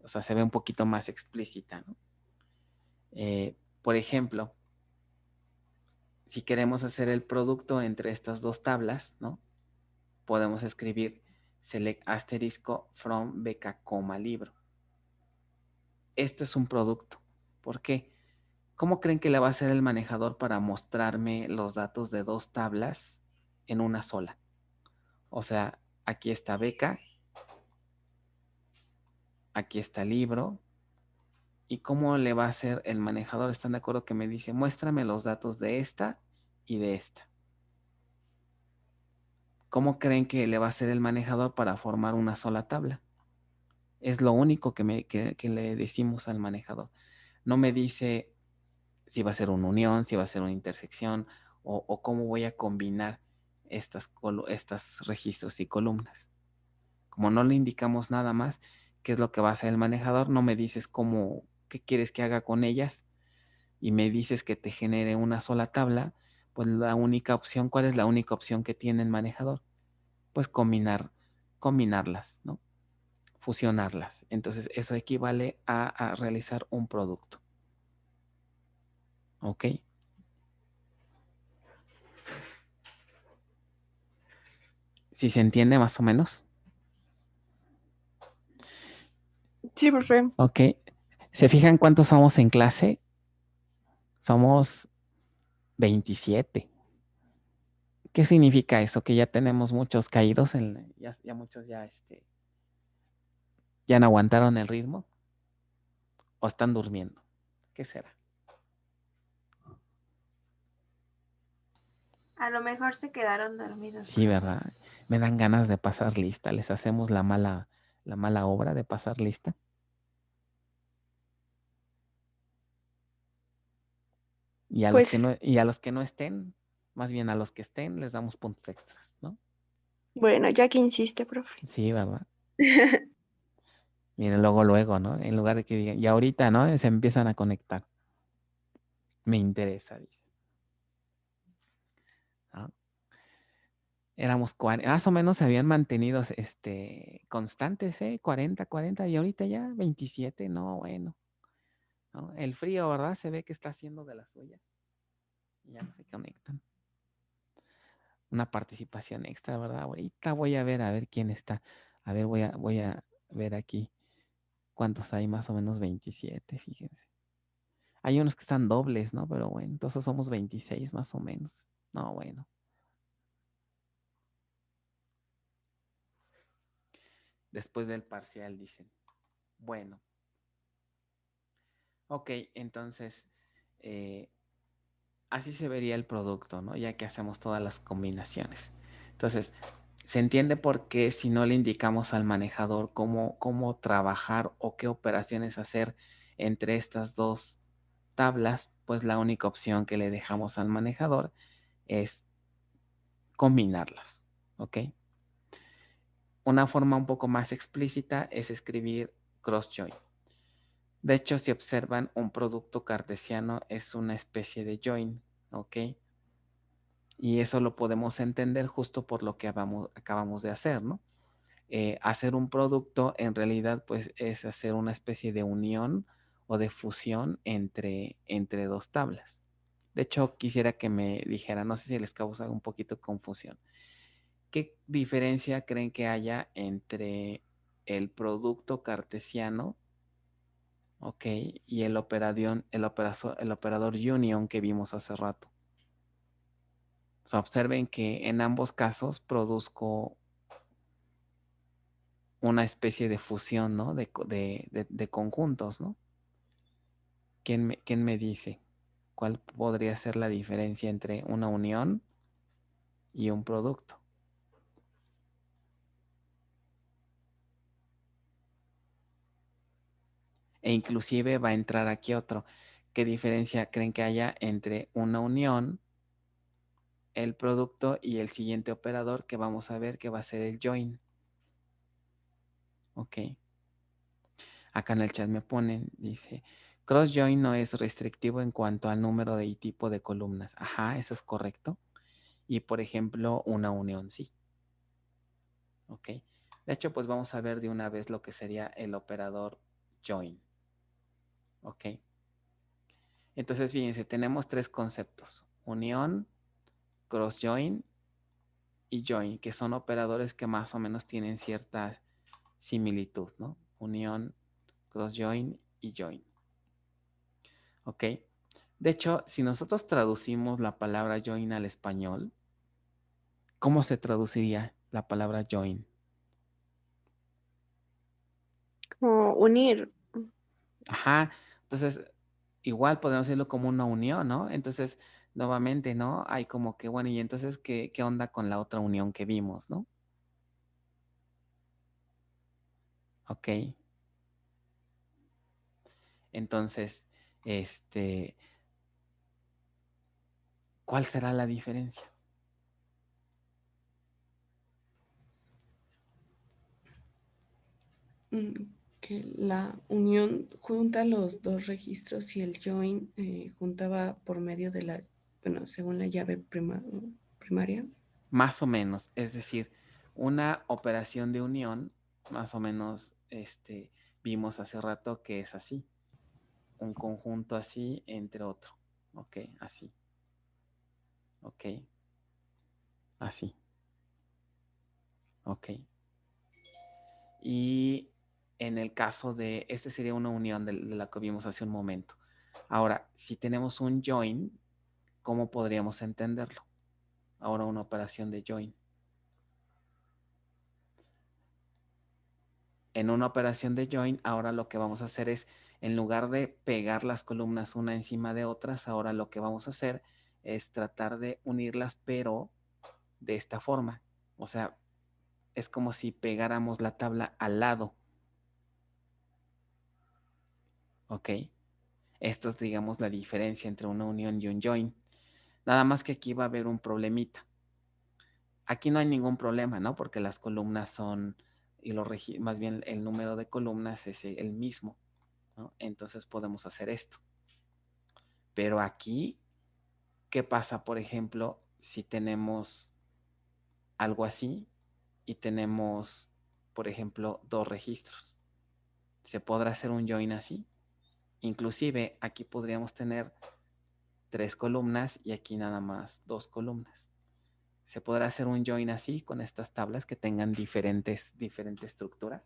[SPEAKER 1] O sea, se ve un poquito más explícita, ¿no? Por ejemplo, si queremos hacer el producto entre estas dos tablas, ¿no? Podemos escribir select asterisco from beca, libro. Esto es un producto. ¿Por qué? ¿Cómo creen que le va a hacer el manejador para mostrarme los datos de dos tablas en una sola? O sea, aquí está beca, aquí está libro. ¿Y cómo le va a hacer el manejador? ¿Están de acuerdo que me dice, muéstrame los datos de esta y de esta? ¿Cómo creen que le va a hacer el manejador para formar una sola tabla? Es lo único que le decimos al manejador. No me dice si va a ser una unión, si va a ser una intersección o cómo voy a combinar estos registros y columnas. Como no le indicamos nada más qué es lo que va a hacer el manejador, no me dices qué quieres que haga con ellas y me dices que te genere una sola tabla, pues la única opción, ¿cuál es la única opción que tiene el manejador? Pues combinarlas, ¿no? Fusionarlas. Entonces eso equivale a realizar un producto. ¿Ok? ¿Sí se entiende más o menos?
[SPEAKER 5] Sí, profe.
[SPEAKER 1] Ok. ¿Se fijan cuántos somos en clase? Somos 27. ¿Qué significa eso? Que ya tenemos muchos caídos, ya muchos ya no aguantaron el ritmo o están durmiendo. ¿Qué será?
[SPEAKER 2] A lo mejor se quedaron dormidos.
[SPEAKER 1] Sí, ¿verdad? Me dan ganas de pasar lista. Les hacemos la mala obra de pasar lista. Y a
[SPEAKER 5] Pues,
[SPEAKER 1] los que no estén, más bien a los que estén, les damos puntos extras, ¿no?
[SPEAKER 5] bueno, ya que insiste, profe.
[SPEAKER 1] Sí, ¿verdad? Miren, luego, ¿no? En lugar de que digan, y ahorita, ¿no? Se empiezan a conectar. Me interesa, dice. ¿No? Éramos 40, más o menos se habían mantenido constantes, 40, y ahorita ya 27, no, bueno. ¿No? El frío, ¿verdad? Se ve que está haciendo de las suyas. Y ya no se conectan. Una participación extra, ¿verdad? Ahorita voy a ver quién está. A ver, voy a ver aquí cuántos hay, más o menos 27, fíjense. Hay unos que están dobles, ¿no? Pero bueno, entonces somos 26 más o menos. No, bueno. Después del parcial, dicen. Bueno. Ok, entonces, así se vería el producto, ¿no? Ya que hacemos todas las combinaciones. Entonces, se entiende por qué si no le indicamos al manejador cómo trabajar o qué operaciones hacer entre estas dos tablas, pues la única opción que le dejamos al manejador es combinarlas, ¿ok? Una forma un poco más explícita es escribir cross-join. De hecho, si observan, un producto cartesiano es una especie de join, ¿ok? Y eso lo podemos entender justo por lo que acabamos de hacer, ¿no? Hacer un producto en realidad pues es hacer una especie de unión o de fusión entre dos tablas. De hecho, quisiera que me dijera, no sé si les causa un poquito de confusión. ¿Qué diferencia creen que haya entre el producto cartesiano, ok, y el operador union que vimos hace rato? O sea, observen que en ambos casos produzco una especie de fusión, ¿no? De conjuntos, ¿no? ¿Quién me dice cuál podría ser la diferencia entre una unión y un producto? E inclusive va a entrar aquí otro. ¿Qué diferencia creen que haya entre una unión el producto y el siguiente operador que vamos a ver que va a ser el join. Ok. Acá en el chat me ponen, dice, cross join no es restrictivo en cuanto al número y tipo de columnas. Ajá, eso es correcto. Y por ejemplo, una unión sí. Ok. De hecho, pues vamos a ver de una vez lo que sería el operador join. Ok. Entonces, fíjense, tenemos tres conceptos. Unión, cross join y join, que son operadores que más o menos tienen cierta similitud, ¿no? Unión, cross join y join. ¿Ok? De hecho, si nosotros traducimos la palabra join al español, ¿cómo se traduciría la palabra join?
[SPEAKER 5] Como unir.
[SPEAKER 1] Ajá, entonces igual podemos decirlo como una unión, ¿no? Entonces, nuevamente, ¿no? Hay como que, bueno, y entonces, ¿qué onda con la otra unión que vimos, ¿no? Ok. Entonces, ¿cuál será la diferencia?
[SPEAKER 6] Que la unión junta los dos registros y el join juntaba por medio de las, bueno, según la llave primaria.
[SPEAKER 1] Más o menos, es decir, una operación de unión, más o menos, vimos hace rato que es así, un conjunto así entre otro, ok, así, ok, así, ok. Y en el caso de, sería una unión de la que vimos hace un momento. Ahora, si tenemos un join, ¿cómo podríamos entenderlo? Ahora una operación de join. En una operación de join, ahora lo que vamos a hacer es, en lugar de pegar las columnas una encima de otras, ahora lo que vamos a hacer es tratar de unirlas, pero de esta forma. O sea, es como si pegáramos la tabla al lado. ¿Ok? Esto es, digamos, la diferencia entre una unión y un join. Nada más que aquí va a haber un problemita. Aquí no hay ningún problema, ¿no? Porque las columnas son, y más bien el número de columnas es el mismo, ¿no? Entonces podemos hacer esto. Pero aquí, ¿qué pasa, por ejemplo, si tenemos algo así y tenemos, por ejemplo, dos registros? ¿Se podrá hacer un join así? Inclusive aquí podríamos tener 3 columnas y aquí nada más 2 columnas. ¿Se podrá hacer un join así con estas tablas que tengan diferente estructura?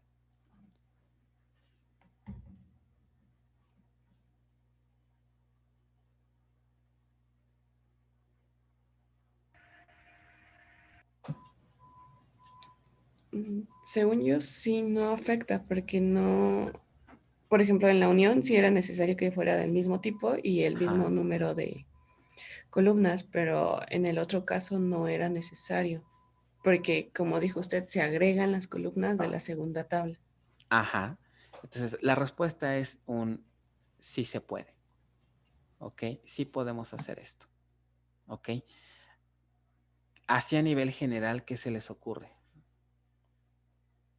[SPEAKER 6] Según yo, sí no afecta, porque no, por ejemplo, en la unión sí era necesario que fuera del mismo tipo y el mismo número de columnas, pero en el otro caso no era necesario, porque como dijo usted, se agregan las columnas de la segunda tabla.
[SPEAKER 1] Ajá. Entonces, la respuesta es un sí se puede. ¿Ok? Sí podemos hacer esto. ¿Ok? Así a nivel general, ¿qué se les ocurre?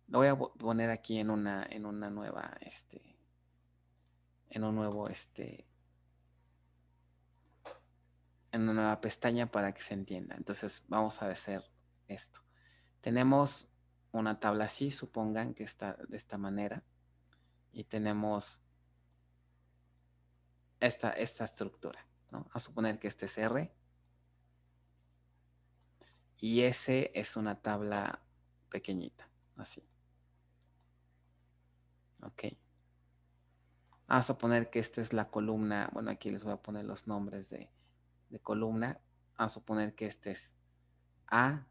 [SPEAKER 1] Lo voy a poner aquí en una nueva, en un nuevo, en una nueva pestaña para que se entienda. Entonces, vamos a hacer esto. Tenemos una tabla así, supongan que está de esta manera. Y tenemos esta estructura, ¿no? A suponer que este es R. Y S es una tabla pequeñita, así. Ok. Vamos a poner que esta es la columna. Bueno, aquí les voy a poner los nombres de columna. Vamos a suponer que este es A,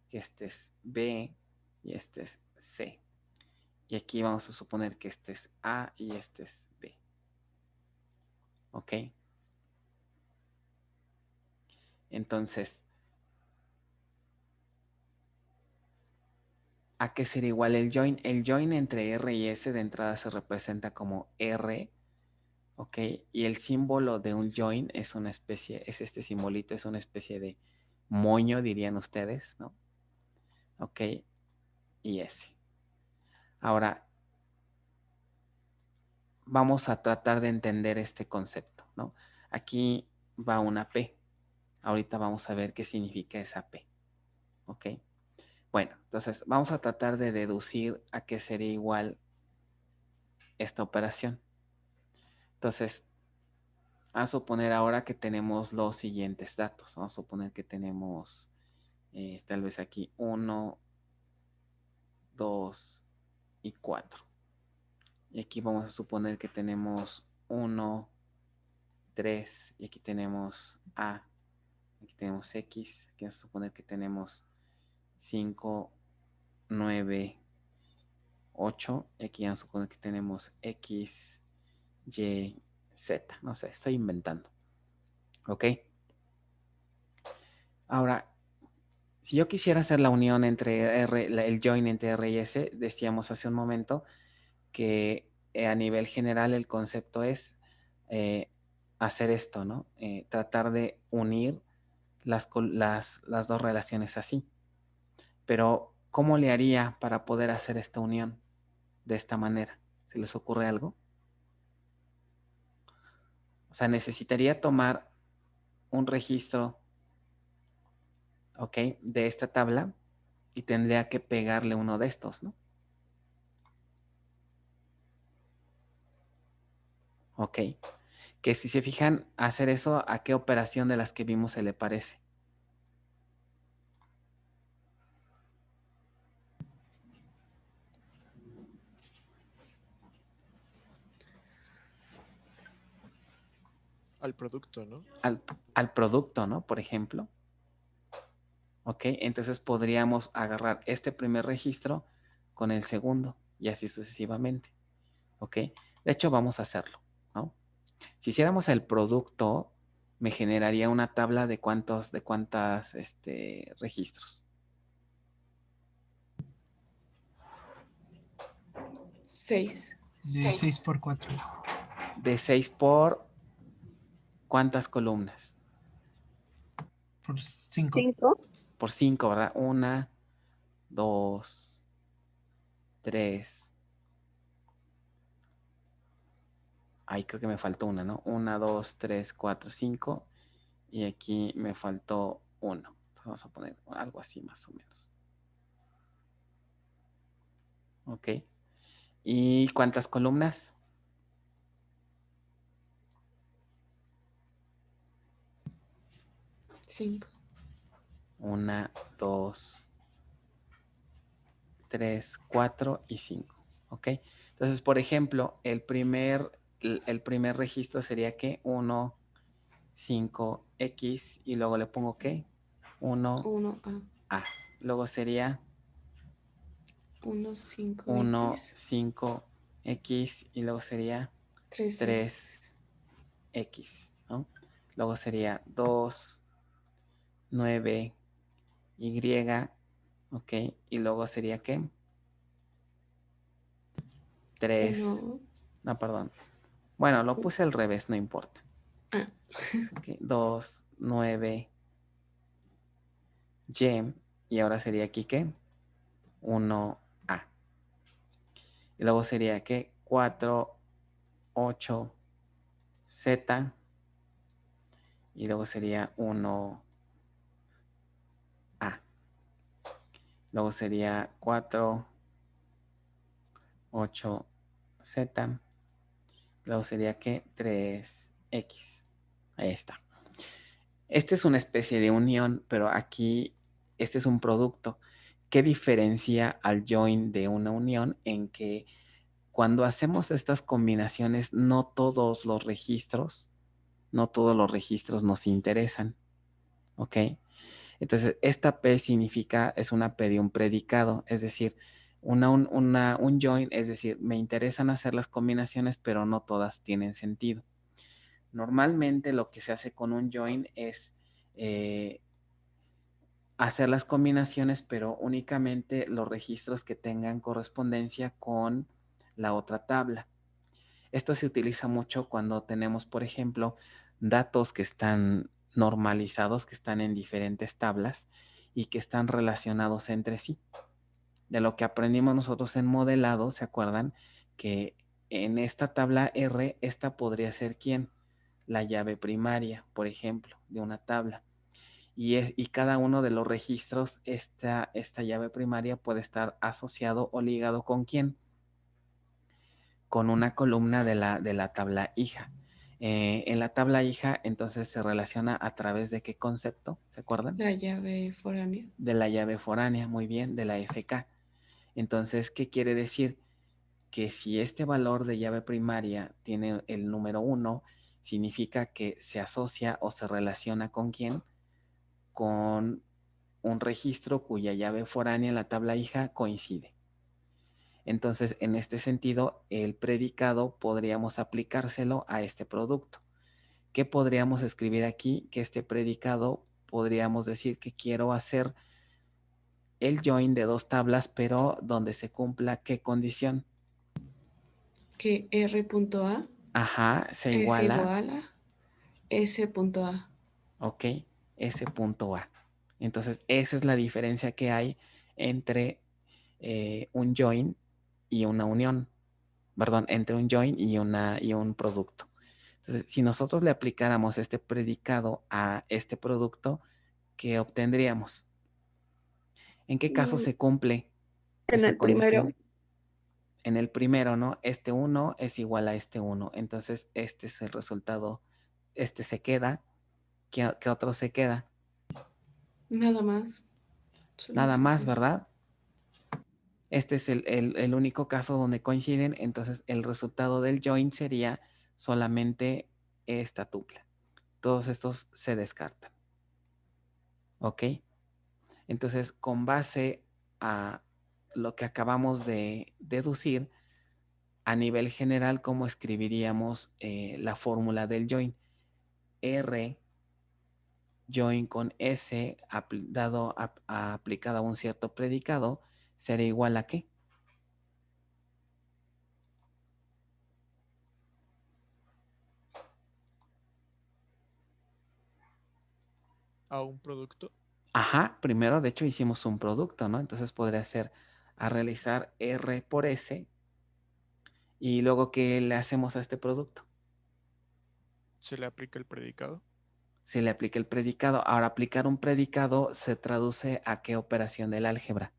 [SPEAKER 1] que este es B y este es C. Y aquí vamos a suponer que este es A y este es B. ¿Ok? Entonces, ¿a qué sería igual el join? El join entre R y S de entrada se representa como R, ¿ok? Y el símbolo de un join es una especie, es este simbolito, es una especie de moño, dirían ustedes, ¿no? Ok, y ese. Ahora, vamos a tratar de entender este concepto, ¿no? Aquí va una P. Ahorita vamos a ver qué significa esa P. ¿Ok? Bueno, entonces vamos a tratar de deducir a qué sería igual esta operación. Entonces, vamos a suponer ahora que tenemos los siguientes datos. Vamos a suponer que tenemos tal vez aquí 1, 2 y 4. Y aquí vamos a suponer que tenemos 1, 3 y aquí tenemos A. Aquí tenemos X. Aquí vamos a suponer que tenemos 5, 9, 8. Y aquí vamos a suponer que tenemos X, Y, Z. No sé, estoy inventando. ¿Ok? Ahora, si yo quisiera hacer la unión entre R, el join entre R y S, decíamos hace un momento que a nivel general el concepto es hacer esto, ¿no? Tratar de unir las dos relaciones así. Pero, ¿cómo le haría para poder hacer esta unión de esta manera? ¿Se les ocurre algo? O sea, necesitaría tomar un registro, ¿ok? De esta tabla y tendría que pegarle uno de estos, ¿no? Ok. Que si se fijan, hacer eso, ¿a qué operación de las que vimos se le parece?
[SPEAKER 10] Al producto, ¿no?
[SPEAKER 1] Al producto, ¿no? Por ejemplo. Ok, entonces podríamos agarrar este primer registro con el segundo y así sucesivamente. Ok, de hecho vamos a hacerlo, ¿no? Si hiciéramos el producto, me generaría una tabla de cuántas registros.
[SPEAKER 6] 6.
[SPEAKER 8] De 6 por 4.
[SPEAKER 1] De 6 por ¿cuántas columnas?
[SPEAKER 8] Por 5.
[SPEAKER 5] 5.
[SPEAKER 1] Por 5, ¿verdad? 1, 2, 3. Ahí creo que me faltó una, ¿no? 1, 2, 3, 4, 5. Y aquí me faltó 1. Entonces vamos a poner algo así más o menos. Ok. ¿Y cuántas columnas?
[SPEAKER 6] 5.
[SPEAKER 1] 1, 2, 3, 4 y 5. ¿Ok? Entonces, por ejemplo, el primer registro sería que 1, 5, X y luego le pongo ¿qué? 1,
[SPEAKER 6] 1A.
[SPEAKER 1] A. Luego sería
[SPEAKER 6] 1, 5,
[SPEAKER 1] 1,
[SPEAKER 6] X.
[SPEAKER 1] 5, X y luego sería 3, X, ¿no? Luego sería 2, 9, Y, ¿ok? Y luego sería ¿qué? 3. No, perdón. Bueno, lo puse al revés, no importa.
[SPEAKER 6] Ah.
[SPEAKER 1] Okay, 2, 9, Y. Y ahora sería aquí ¿qué? 1A. Y luego sería ¿qué? 4, 8, Z. Y luego sería 1A. Luego sería 4, 8, Z. Luego sería ¿qué? 3X. Ahí está. Esta es una especie de unión, pero aquí este es un producto. ¿Qué diferencia al join de una unión? En que cuando hacemos estas combinaciones, no todos los registros nos interesan. ¿Ok? Entonces, esta P es una P de un predicado, es decir, un join, es decir, me interesan hacer las combinaciones, pero no todas tienen sentido. Normalmente lo que se hace con un join es hacer las combinaciones, pero únicamente los registros que tengan correspondencia con la otra tabla. Esto se utiliza mucho cuando tenemos, por ejemplo, datos que están normalizados que están en diferentes tablas y que están relacionados entre sí. De lo que aprendimos nosotros en modelado, ¿se acuerdan? Que en esta tabla R, esta podría ser ¿quién? La llave primaria, por ejemplo, de una tabla. Y cada uno de los registros, esta llave primaria puede estar asociado o ligado ¿con quién? Con una columna de la tabla hija. En la tabla hija, entonces se relaciona a través de qué concepto, ¿se acuerdan?
[SPEAKER 6] La llave foránea.
[SPEAKER 1] De la llave foránea, muy bien, de la FK. Entonces, ¿qué quiere decir? Que si este valor de llave primaria tiene el número 1, significa que se asocia o se relaciona ¿con quién? Con un registro cuya llave foránea en la tabla hija coincide. Entonces, en este sentido, el predicado podríamos aplicárselo a este producto. ¿Qué podríamos escribir aquí? Que este predicado podríamos decir que quiero hacer el join de dos tablas, pero donde se cumpla ¿qué condición?
[SPEAKER 6] Que R.A
[SPEAKER 1] Ajá, se
[SPEAKER 6] es
[SPEAKER 1] iguala.
[SPEAKER 6] igual a S.A.
[SPEAKER 1] Ok, S.A. Entonces, esa es la diferencia que hay entre un join y una unión. Perdón, entre un join y un producto. Entonces, si nosotros le aplicáramos este predicado a este producto, ¿qué obtendríamos? ¿En qué caso se cumple
[SPEAKER 5] En
[SPEAKER 1] esa
[SPEAKER 5] el primero.
[SPEAKER 1] condición? En el primero, ¿no? Este 1 es igual a este 1. Entonces, este es el resultado. Este se queda. ¿Qué otro se queda?
[SPEAKER 6] Nada más. Solo
[SPEAKER 1] Nada
[SPEAKER 6] eso
[SPEAKER 1] más,
[SPEAKER 6] sí.
[SPEAKER 1] ¿verdad? Este es el único caso donde coinciden. Entonces, el resultado del join sería solamente esta tupla. Todos estos se descartan. ¿Ok? Entonces, con base a lo que acabamos de deducir, a nivel general, ¿cómo escribiríamos la fórmula del join? R join con S aplicado a un cierto predicado será igual a ¿qué?
[SPEAKER 10] A un producto.
[SPEAKER 1] Ajá, primero de hecho hicimos un producto, ¿no? Entonces podría ser a realizar R por S y luego ¿qué le hacemos a este producto?
[SPEAKER 10] Se le aplica el predicado.
[SPEAKER 1] Se le aplica el predicado. Ahora, aplicar un predicado se traduce a ¿qué operación del álgebra?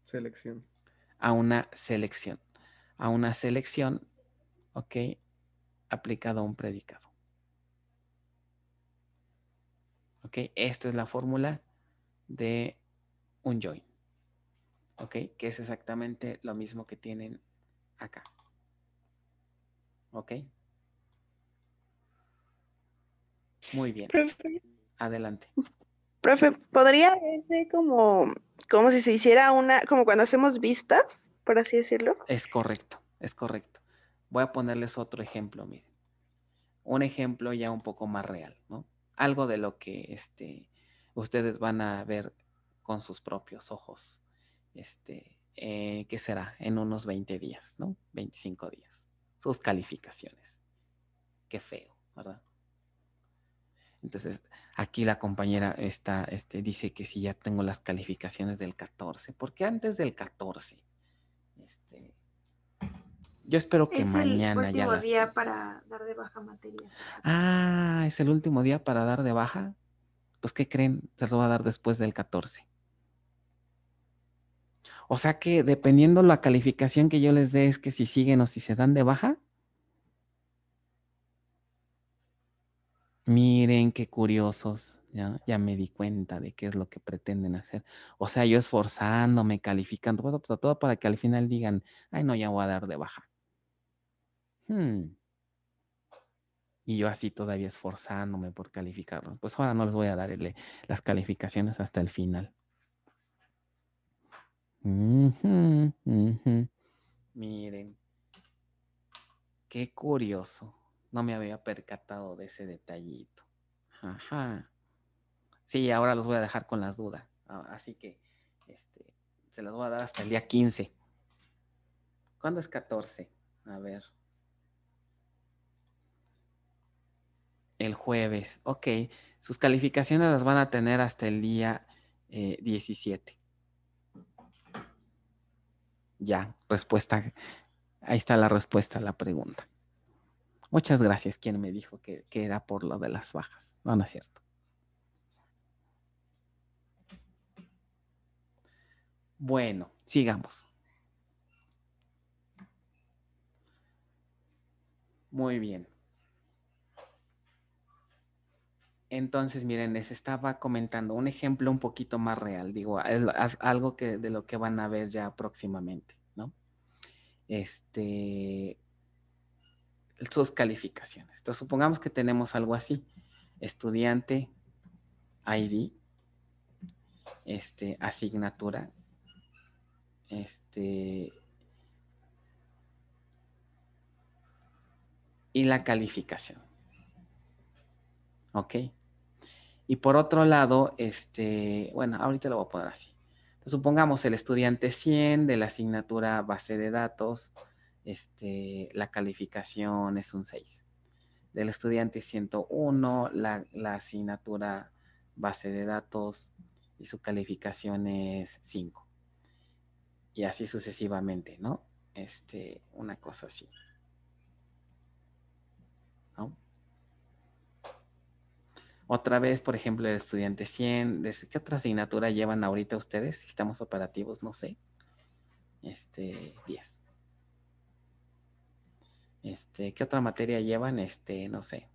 [SPEAKER 11] Selección.
[SPEAKER 1] A una selección. A una selección, ¿ok? Aplicado a un predicado. ¿Ok? Esta es la fórmula de un join. ¿Ok? Que es exactamente lo mismo que tienen acá. ¿Ok? Muy bien.
[SPEAKER 5] Profe,
[SPEAKER 1] Adelante.
[SPEAKER 5] profe, ¿podría verse como si se hiciera como cuando hacemos vistas, por así decirlo?
[SPEAKER 1] Es correcto, es correcto. Voy a ponerles otro ejemplo, miren. Un ejemplo ya un poco más real, ¿no? Algo de lo que ustedes van a ver con sus propios ojos. ¿Qué será? En unos 20 días, ¿no? 25 días. Sus calificaciones. Qué feo, ¿verdad? Entonces, aquí la compañera dice que si ya tengo las calificaciones del 14. ¿Por qué antes del 14? Yo espero que
[SPEAKER 2] Es el
[SPEAKER 1] mañana ya
[SPEAKER 2] último
[SPEAKER 1] las
[SPEAKER 2] día
[SPEAKER 1] tenga.
[SPEAKER 2] para dar de baja materias. el 14.
[SPEAKER 1] Ah, es el último día para dar de baja. Pues, ¿qué creen? Se lo va a dar después del 14. O sea que dependiendo la calificación que yo les dé es que si siguen o si se dan de baja. Miren qué curiosos. Ya me di cuenta de qué es lo que pretenden hacer. O sea, yo esforzándome, calificando, todo para que al final digan, ay, no, ya voy a dar de baja. Y yo así todavía esforzándome por calificarlos. Pues ahora no les voy a dar las calificaciones hasta el final. Ujú, ujú. Miren, qué curioso. No me había percatado de ese detallito. Ajá. Sí, ahora los voy a dejar con las dudas. Así que se las voy a dar hasta el día 15. ¿Cuándo es 14? A ver. El jueves, ok. Sus calificaciones las van a tener hasta el día 17. Ya, respuesta. Ahí está la respuesta a la pregunta. Muchas gracias. ¿Quién me dijo que era por lo de las bajas? No, no es cierto. Bueno, sigamos. Muy bien. Entonces, miren, les estaba comentando un ejemplo un poquito más real. Digo, algo que de lo que van a ver ya próximamente, ¿no? Sus calificaciones. Entonces, supongamos que tenemos algo así. Estudiante, ID, asignatura, y la calificación. ¿Ok? Y por otro lado, bueno, ahorita lo voy a poner así. Entonces, supongamos el estudiante 100 de la asignatura base de datos, la calificación es un 6. Del estudiante 101, la asignatura base de datos y su calificación es 5. Y así sucesivamente, ¿no? Una cosa así. ¿No? Otra vez, por ejemplo, el estudiante 100, ¿qué otra asignatura llevan ahorita ustedes? Sistemas operativos, no sé. 10. ¿Qué otra materia llevan? No sé.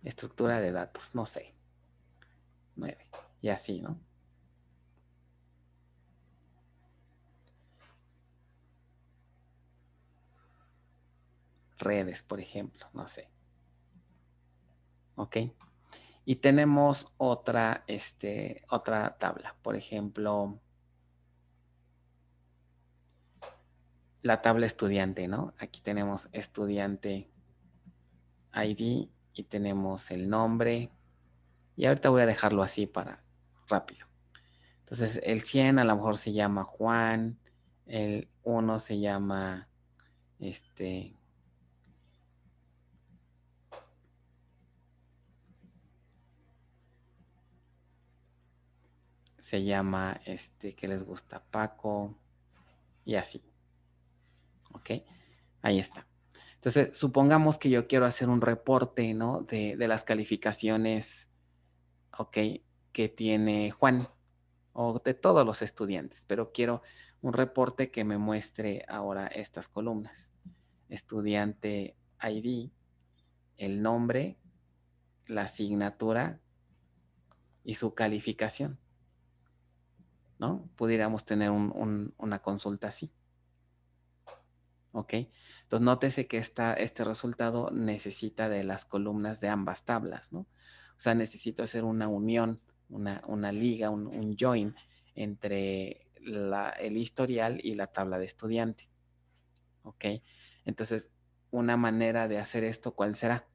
[SPEAKER 1] Estructura de datos, no sé. 9. Y así, ¿no? Redes, por ejemplo, no sé. ¿Ok? Y tenemos otra tabla. Por ejemplo, la tabla estudiante, ¿no? Aquí tenemos estudiante ID y tenemos el nombre. Y ahorita voy a dejarlo así para rápido. Entonces, el 100 a lo mejor se llama Juan. El 1 se llama ¿qué les gusta? Paco. Y así. ¿Ok? Ahí está. Entonces, supongamos que yo quiero hacer un reporte, ¿no? De las calificaciones, ¿ok? Que tiene Juan o de todos los estudiantes, pero quiero un reporte que me muestre ahora estas columnas. Estudiante ID, el nombre, la asignatura y su calificación, ¿no? Pudiéramos tener una consulta así. ¿Ok? Entonces, nótese que este resultado necesita de las columnas de ambas tablas, ¿no? O sea, necesito hacer una unión, una liga, un join entre el historial y la tabla de estudiante. ¿Ok? Entonces, una manera de hacer esto, ¿cuál será?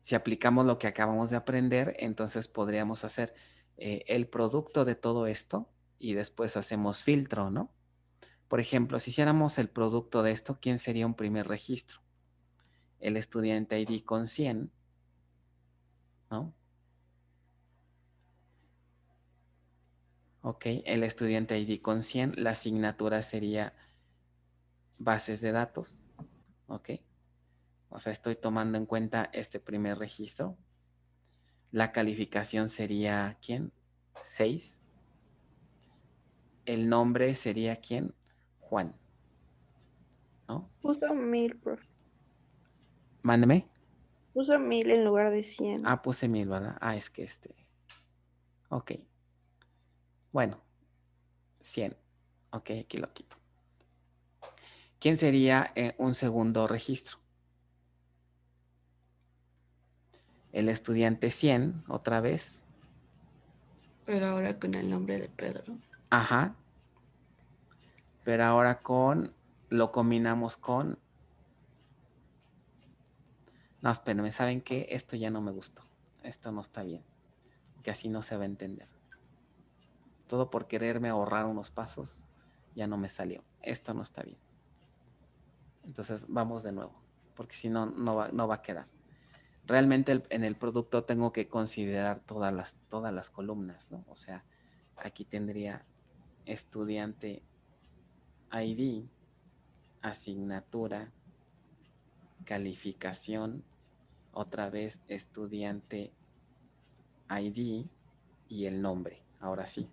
[SPEAKER 1] Si aplicamos lo que acabamos de aprender, entonces podríamos hacer el producto de todo esto y después hacemos filtro, ¿no? Por ejemplo, si hiciéramos el producto de esto, ¿quién sería un primer registro? El estudiante ID con 100, ¿no? Ok, el estudiante ID con 100, la asignatura sería bases de datos, ¿ok? O sea, estoy tomando en cuenta este primer registro. La calificación sería, ¿quién? 6. El nombre sería, ¿quién? Juan, ¿no?
[SPEAKER 5] Puso 1000, profe.
[SPEAKER 1] Mándeme.
[SPEAKER 5] Puso 1000 en lugar de 100.
[SPEAKER 1] Ah, puse 1000, ¿verdad? Ah, es que Ok. Bueno, 100. Ok, aquí lo quito. ¿Quién sería un segundo registro? El estudiante 100, otra vez.
[SPEAKER 6] Pero ahora con el nombre de Pedro.
[SPEAKER 1] Ajá. Pero ahora lo combinamos con... No, espérenme, ¿saben qué? Esto ya no me gustó. Esto no está bien. Que así no se va a entender. todo por quererme ahorrar unos pasos, ya no me salió. Esto no está bien. Entonces vamos de nuevo, porque si no, no va a quedar. Realmente en el producto tengo que considerar todas las columnas, ¿no? O sea, aquí tendría estudiante ID, asignatura, calificación, otra vez estudiante ID y el nombre. Ahora sí.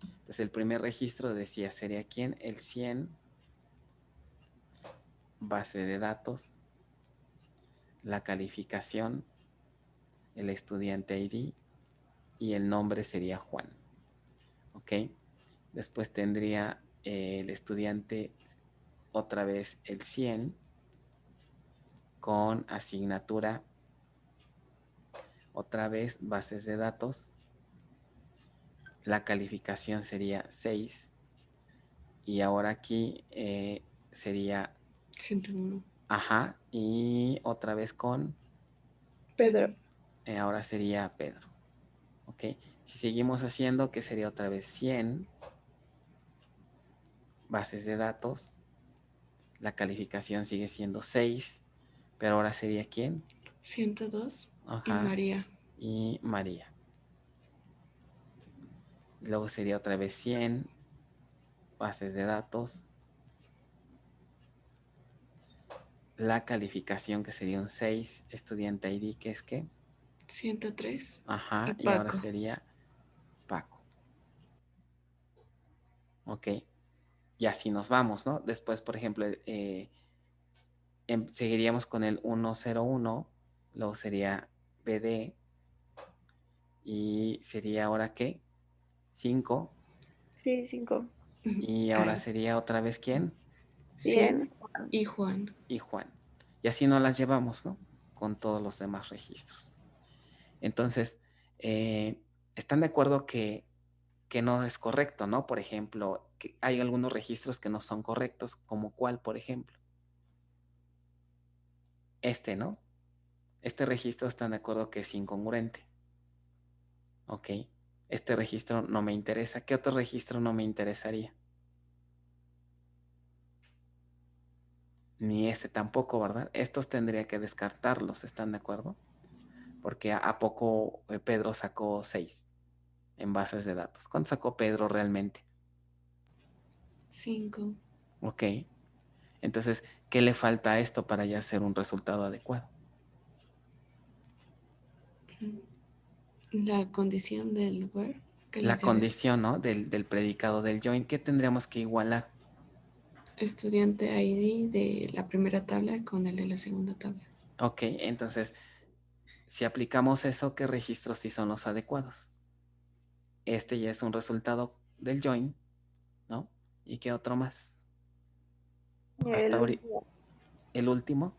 [SPEAKER 1] Entonces el primer registro decía, sería ¿quién? El 100, base de datos, la calificación, el estudiante ID y el nombre sería Juan. ¿Ok? Después tendría el estudiante otra vez el 100 con asignatura, otra vez bases de datos, la calificación sería 6 y ahora aquí sería
[SPEAKER 6] 101.
[SPEAKER 1] Ajá, y otra vez con
[SPEAKER 5] Pedro.
[SPEAKER 1] Ahora sería Pedro. ¿Ok? Si seguimos haciendo, que sería otra vez 100 bases de datos. La calificación sigue siendo 6, pero ahora sería ¿quién?
[SPEAKER 6] 102.
[SPEAKER 1] Ajá.
[SPEAKER 6] Y María.
[SPEAKER 1] Y María. Luego sería otra vez 100 bases de datos. La calificación que sería un 6, estudiante ID, que es ¿qué?
[SPEAKER 6] 103.
[SPEAKER 1] Ajá,
[SPEAKER 6] Y
[SPEAKER 1] y ahora
[SPEAKER 6] Paco.
[SPEAKER 1] sería Paco. Ok, y así nos vamos, ¿no? Después, por ejemplo, seguiríamos con el 101, luego sería BD, y sería ahora ¿qué? 5.
[SPEAKER 5] Sí, 5.
[SPEAKER 1] Y ahora sería otra vez ¿quién?
[SPEAKER 6] 100 y Juan.
[SPEAKER 1] Y Juan. Y así nos las llevamos, ¿no? Con todos los demás registros. Entonces, ¿están de acuerdo que no es correcto, ¿no? Por ejemplo, que hay algunos registros que no son correctos, como cuál, por ejemplo. Este, ¿no? Este registro están de acuerdo que es incongruente. Ok. Este registro no me interesa. ¿Qué otro registro no me interesaría? Ni este tampoco, ¿verdad? Estos tendría que descartarlos, ¿están de acuerdo? Porque a poco Pedro sacó 6 en bases de datos. ¿Cuánto sacó Pedro realmente?
[SPEAKER 6] 5.
[SPEAKER 1] Ok. Entonces, ¿qué le falta a esto para ya hacer un resultado adecuado?
[SPEAKER 6] La condición del where.
[SPEAKER 1] La condición, ¿no? Del predicado del join. ¿Qué tendríamos que igualar?
[SPEAKER 6] Estudiante ID de la primera tabla con el de la segunda tabla.
[SPEAKER 1] Ok, entonces, si aplicamos eso, ¿qué registros sí son los adecuados? Este ya es un resultado del join, ¿no? ¿Y qué otro más? Hasta ahorita. ¿El último?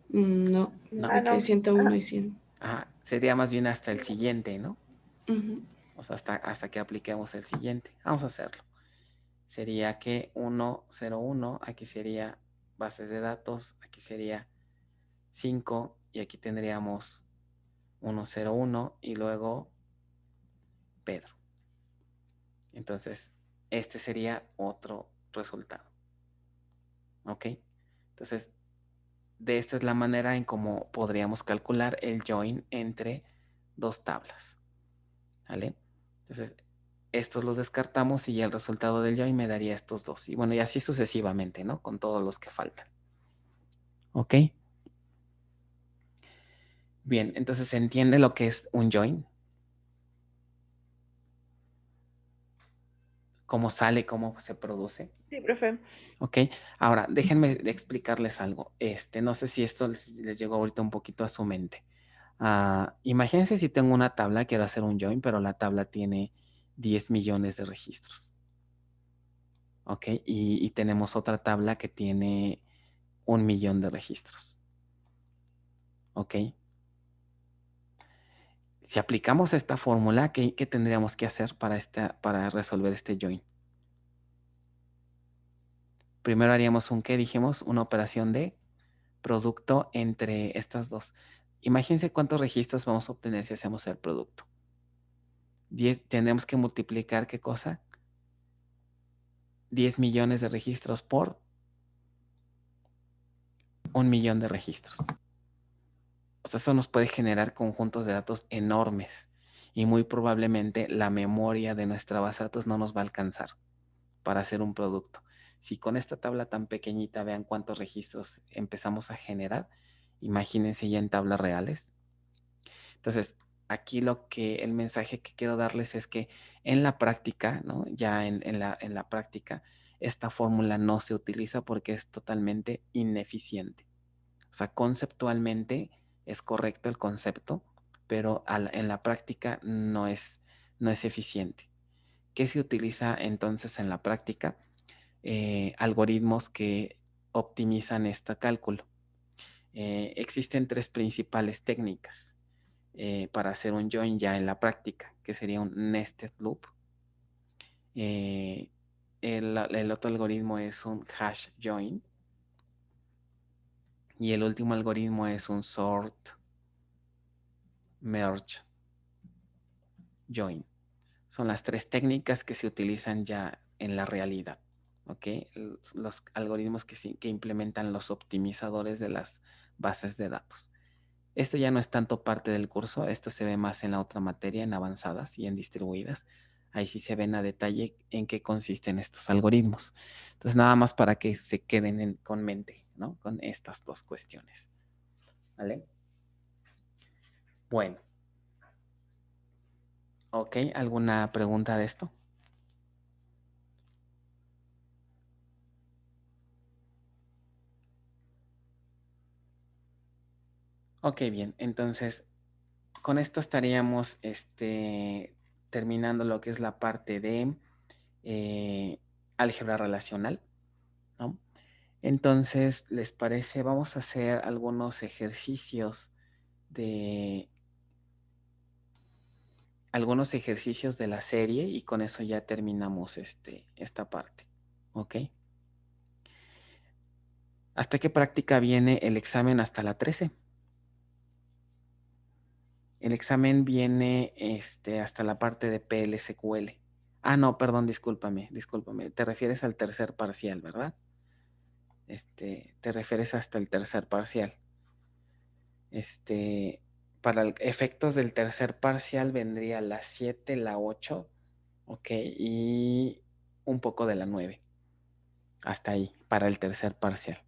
[SPEAKER 6] No,
[SPEAKER 1] No.
[SPEAKER 6] porque 101 y 100.
[SPEAKER 1] Ajá, sería más bien hasta el siguiente, ¿no?
[SPEAKER 6] Ujú.
[SPEAKER 1] O sea, hasta que apliquemos el siguiente. Vamos a hacerlo. Sería que 101, aquí sería bases de datos, aquí sería 5 y aquí tendríamos 101 y luego Pedro. Entonces, este sería otro resultado. ¿Ok? Entonces, de esta es la manera en cómo podríamos calcular el join entre dos tablas. ¿Vale? Entonces, estos los descartamos y el resultado del join me daría estos dos. Y bueno, y así sucesivamente, ¿no? Con todos los que faltan. ¿Ok? Bien, entonces se entiende lo que es un join. Cómo sale, cómo se produce.
[SPEAKER 5] Sí, profe.
[SPEAKER 1] Ok, ahora déjenme explicarles algo. No sé si esto les llegó ahorita un poquito a su mente. Imagínense si tengo una tabla, quiero hacer un join, pero la tabla tiene 10 millones de registros. Ok, y tenemos otra tabla que tiene 1 millón de registros. Ok. Si aplicamos esta fórmula, ¿qué tendríamos que hacer para resolver este join? Primero haríamos ¿qué dijimos? Una operación de producto entre estas dos. Imagínense cuántos registros vamos a obtener si hacemos el producto. Tendremos que multiplicar, ¿qué cosa? 10 millones de registros por 1 millón de registros. O sea, eso nos puede generar conjuntos de datos enormes y muy probablemente la memoria de nuestra base de datos no nos va a alcanzar para hacer un producto. Si con esta tabla tan pequeñita vean cuántos registros empezamos a generar, imagínense ya en tablas reales. Entonces, aquí el mensaje que quiero darles es que en la práctica, ¿no? Ya en la práctica, esta fórmula no se utiliza porque es totalmente ineficiente. O sea, conceptualmente es correcto el concepto, pero en la práctica no es eficiente. ¿Qué se utiliza entonces en la práctica? Algoritmos que optimizan este cálculo. Existen 3 principales técnicas para hacer un join ya en la práctica, que sería un nested loop. El otro algoritmo es un hash join. Y el último algoritmo es un sort merge join. Son las 3 técnicas que se utilizan ya en la realidad. ¿Ok? Los algoritmos que implementan los optimizadores de las bases de datos. Esto ya no es tanto parte del curso, esto se ve más en la otra materia, en avanzadas y en distribuidas. Ahí sí se ven a detalle en qué consisten estos algoritmos. Entonces, nada más para que se queden con mente, ¿no? Con estas 2 cuestiones. ¿Vale? Bueno. Ok, ¿alguna pregunta de esto? Ok, bien. Entonces, con esto estaríamos terminando lo que es la parte de álgebra relacional, ¿no? Entonces, ¿les parece? Vamos a hacer algunos ejercicios de la serie y con eso ya terminamos esta parte. ¿Ok? ¿Hasta qué práctica viene el examen? Hasta la 13. El examen viene hasta la parte de PLSQL. Ah, no, perdón, discúlpame. Te refieres al tercer parcial, ¿verdad? Te refieres hasta el tercer parcial. Para efectos del tercer parcial vendría la 7, la 8, ok, y un poco de la 9. Hasta ahí, para el tercer parcial.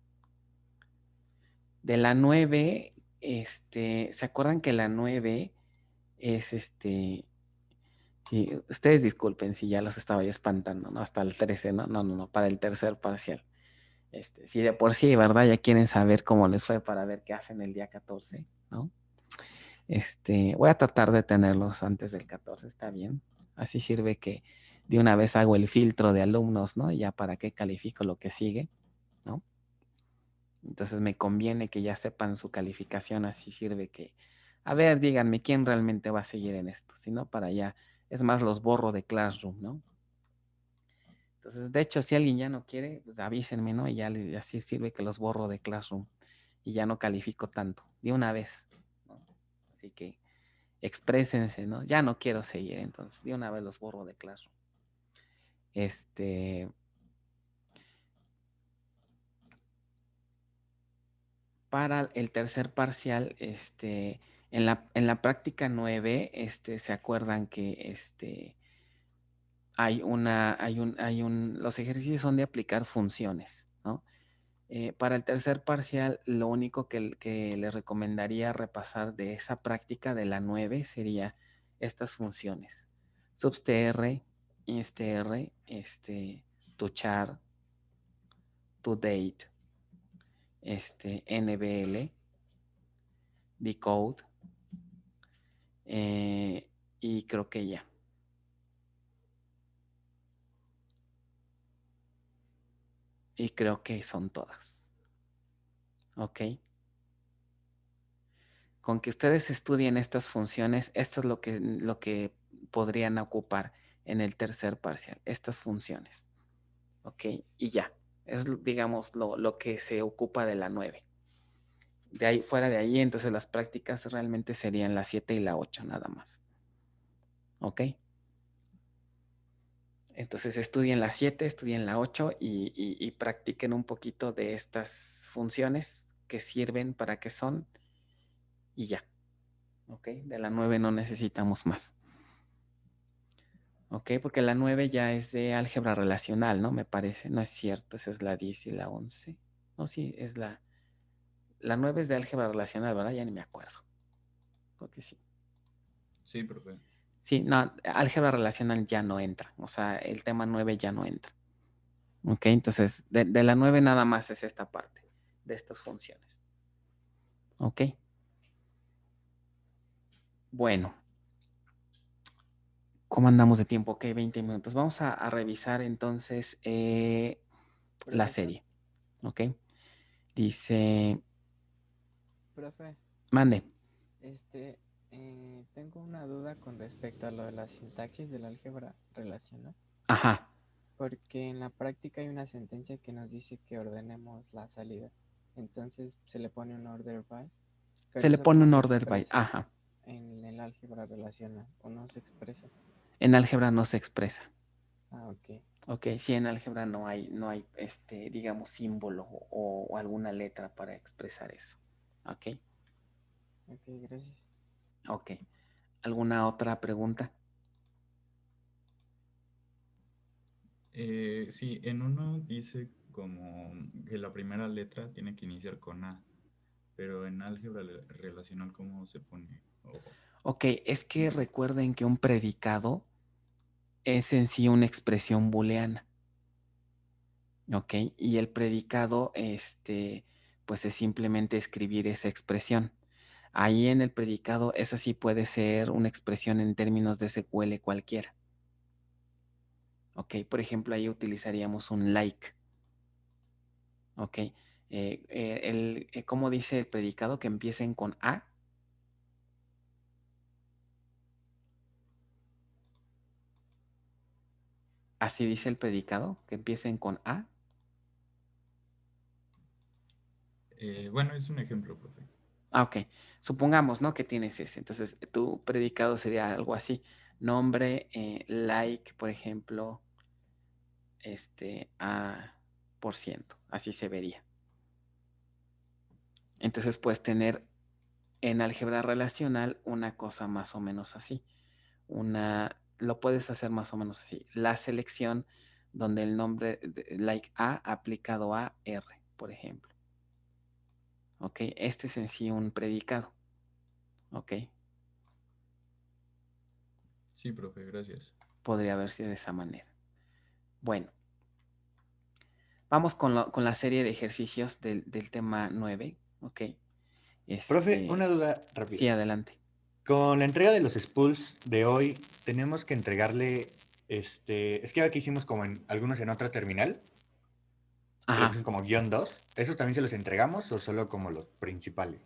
[SPEAKER 1] De la 9, ¿se acuerdan que la 9 es sí, ustedes disculpen si ya los estaba yo espantando, ¿no? Hasta el 13, ¿no? No, para el tercer parcial. Si de por sí, ¿verdad? Ya quieren saber cómo les fue para ver qué hacen el día 14, ¿no? Voy a tratar de tenerlos antes del 14, ¿está bien? Así sirve que de una vez hago el filtro de alumnos, ¿no? Ya para qué califico lo que sigue, ¿no? Entonces me conviene que ya sepan su calificación, así sirve que, a ver, díganme quién realmente va a seguir en esto, si no, para allá, es más, los borro de Classroom, ¿no? Entonces, de hecho, si alguien ya no quiere, pues avísenme, ¿no? Y ya así sirve que los borro de Classroom y ya no califico tanto, de una vez, ¿no? Así que exprésense, ¿no? Ya no quiero seguir, entonces, de una vez los borro de Classroom. Para el tercer parcial, en la práctica 9, ¿se acuerdan que los ejercicios son de aplicar funciones, ¿no? Para el tercer parcial, lo único que le recomendaría repasar de esa práctica de la 9 sería estas funciones. Substr, instr, tochar, todate, nbl, decode, y creo que ya. Y creo que son todas. ¿Ok? Con que ustedes estudien estas funciones, esto es lo que podrían ocupar en el tercer parcial, estas funciones. ¿Ok? Y ya. Es, digamos, lo que se ocupa de la 9. De ahí, fuera de ahí, entonces las prácticas realmente serían la 7 y la 8 nada más. ¿Ok? Entonces estudien la 7, estudien la 8 y practiquen un poquito de estas funciones que sirven, para qué son y ya. ¿Ok? De la 9 no necesitamos más. ¿Ok? Porque la 9 ya es de álgebra relacional, ¿no? Me parece. No es cierto, esa es la 10 y la 11. No, sí, es la 9 es de álgebra relacional, ¿verdad? Ya ni me acuerdo. Porque sí.
[SPEAKER 3] Sí, profe.
[SPEAKER 1] Sí, no, álgebra relacional ya no entra. O sea, el tema 9 ya no entra. ¿Ok? Entonces, de la 9 nada más es esta parte de estas funciones. ¿Ok? Bueno. ¿Cómo andamos de tiempo? Ok, 20 minutos. Vamos a revisar entonces la serie. ¿Ok? Dice...
[SPEAKER 12] Profe,
[SPEAKER 1] Mande.
[SPEAKER 12] tengo una duda con respecto a lo de la sintaxis del álgebra relacional,
[SPEAKER 1] Ajá.
[SPEAKER 12] porque en la práctica hay una sentencia que nos dice que ordenemos la salida. Entonces se le pone un order by,
[SPEAKER 1] Se
[SPEAKER 12] pero
[SPEAKER 1] le
[SPEAKER 12] eso
[SPEAKER 1] pone
[SPEAKER 12] cómo
[SPEAKER 1] un
[SPEAKER 12] se
[SPEAKER 1] order by.
[SPEAKER 12] expresa
[SPEAKER 1] Ajá.
[SPEAKER 12] en el álgebra relacional, o no se expresa.
[SPEAKER 1] En álgebra no se expresa.
[SPEAKER 12] Ah, ok.
[SPEAKER 1] Ok, sí, en álgebra no hay digamos, símbolo o alguna letra para expresar eso. Ok.
[SPEAKER 12] Ok, gracias.
[SPEAKER 1] Ok. ¿Alguna otra pregunta?
[SPEAKER 3] Sí, en uno dice como que la primera letra tiene que iniciar con A, pero en álgebra relacional, ¿cómo se pone?
[SPEAKER 1] Ok, es que recuerden que un predicado es en sí una expresión booleana. Ok, y el predicado, pues es simplemente escribir esa expresión. Ahí en el predicado, esa sí puede ser una expresión en términos de SQL cualquiera. Ok, por ejemplo, ahí utilizaríamos un like. Ok, ¿cómo dice el predicado? Que empiecen con A. Así dice el predicado, que empiecen con A.
[SPEAKER 3] Bueno, es un ejemplo, profe.
[SPEAKER 1] Ah, ok. Supongamos, ¿no? Que tienes ese. Entonces, tu predicado sería algo así. Nombre, like, por ejemplo, a por ciento. Así se vería. Entonces, puedes tener en álgebra relacional una cosa más o menos así. Lo puedes hacer más o menos así. La selección donde el nombre like a aplicado a R, por ejemplo. Ok. Este es en sí un predicado. Ok.
[SPEAKER 3] Sí, profe, gracias.
[SPEAKER 1] Podría verse de esa manera. Bueno, vamos con la serie de ejercicios del tema 9. Ok.
[SPEAKER 9] Profe, una duda rápida.
[SPEAKER 1] Sí, adelante.
[SPEAKER 9] Con la entrega de los spools de hoy, tenemos que entregarle, es que aquí hicimos como algunos en otra terminal, que le
[SPEAKER 1] Ajá.
[SPEAKER 9] pusimos como -2. ¿Esos también se los entregamos o solo como los principales?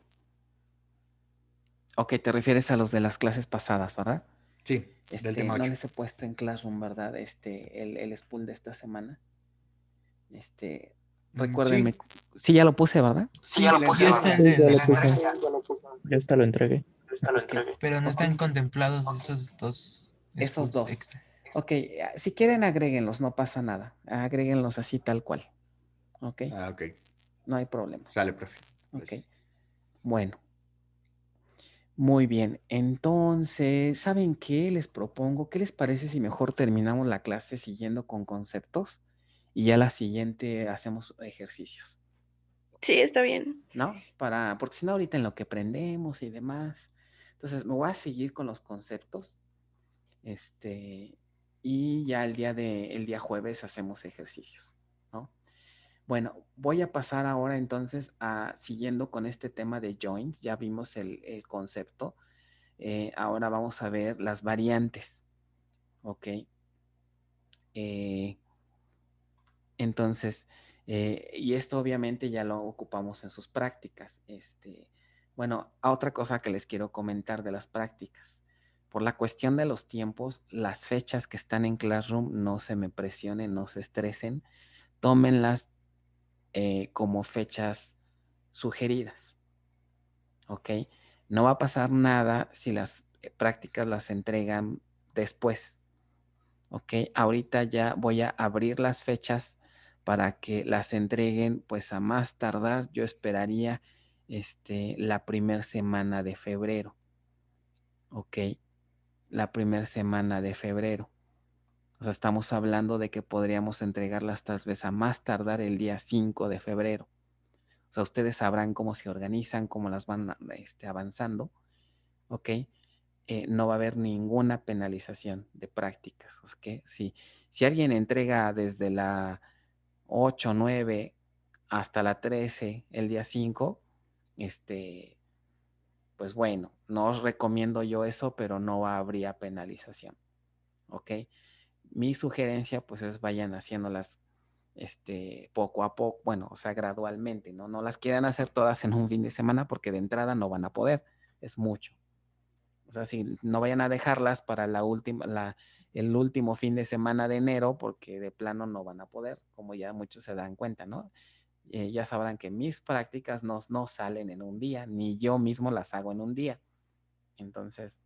[SPEAKER 1] Ok, te refieres a los de las clases pasadas, ¿verdad?
[SPEAKER 9] Sí, del tema 8.
[SPEAKER 1] No les he puesto en Classroom, ¿verdad? El spool de esta semana. Recuérdenme. Sí, ya lo puse, ¿verdad?
[SPEAKER 8] Sí, ya está
[SPEAKER 4] Sí,
[SPEAKER 8] en
[SPEAKER 4] ya
[SPEAKER 8] la
[SPEAKER 4] lo puse.
[SPEAKER 8] entrega,
[SPEAKER 4] Ya está, lo entregué.
[SPEAKER 8] pero no están contemplados esos dos
[SPEAKER 1] Esos
[SPEAKER 8] spools
[SPEAKER 1] dos.
[SPEAKER 8] extra.
[SPEAKER 1] Ok, si quieren agréguenlos, no pasa nada. Agréguenlos así tal cual. Ok.
[SPEAKER 9] Ah, ok.
[SPEAKER 1] No hay problema.
[SPEAKER 9] Sale, profe.
[SPEAKER 1] Ok. Bueno. Muy bien. Entonces, ¿saben qué les propongo? ¿Qué les parece si mejor terminamos la clase siguiendo con conceptos y ya la siguiente hacemos ejercicios?
[SPEAKER 5] Sí, está bien.
[SPEAKER 1] ¿No? Porque si no, ahorita en lo que aprendemos y demás. Entonces, me voy a seguir con los conceptos. Y ya el día jueves hacemos ejercicios, ¿no? Bueno, voy a pasar ahora entonces siguiendo con este tema de joins. Ya vimos el concepto. Ahora vamos a ver las variantes, ¿ok? Entonces, y esto obviamente ya lo ocupamos en sus prácticas. Bueno, otra cosa que les quiero comentar de las prácticas. Por la cuestión de los tiempos, las fechas que están en Classroom, no se me presionen, no se estresen, tómenlas como fechas sugeridas, ¿ok? No va a pasar nada si las prácticas las entregan después, Ok, ahorita ya voy a abrir las fechas para que las entreguen, pues a más tardar, yo esperaría la primera semana de febrero. Ok, la primera semana de febrero. O sea, estamos hablando de que podríamos entregarlas tal vez a más tardar el día 5 de febrero. O sea, ustedes sabrán cómo se organizan, cómo las van avanzando. Ok, no va a haber ninguna penalización de prácticas. ¿Ok? Si alguien entrega desde la 8, 9 hasta la 13, el día 5, pues bueno, no os recomiendo yo eso, pero no habría penalización. ¿Ok? Mi sugerencia pues es vayan haciéndolas poco a poco, bueno, o sea, gradualmente, ¿no? No las quieran hacer todas en un fin de semana porque de entrada no van a poder, es mucho. O sea, si no vayan a dejarlas para el último fin de semana de enero porque de plano no van a poder, como ya muchos se dan cuenta, ¿no? Ya sabrán que mis prácticas no salen en un día, ni yo mismo las hago en un día. Entonces,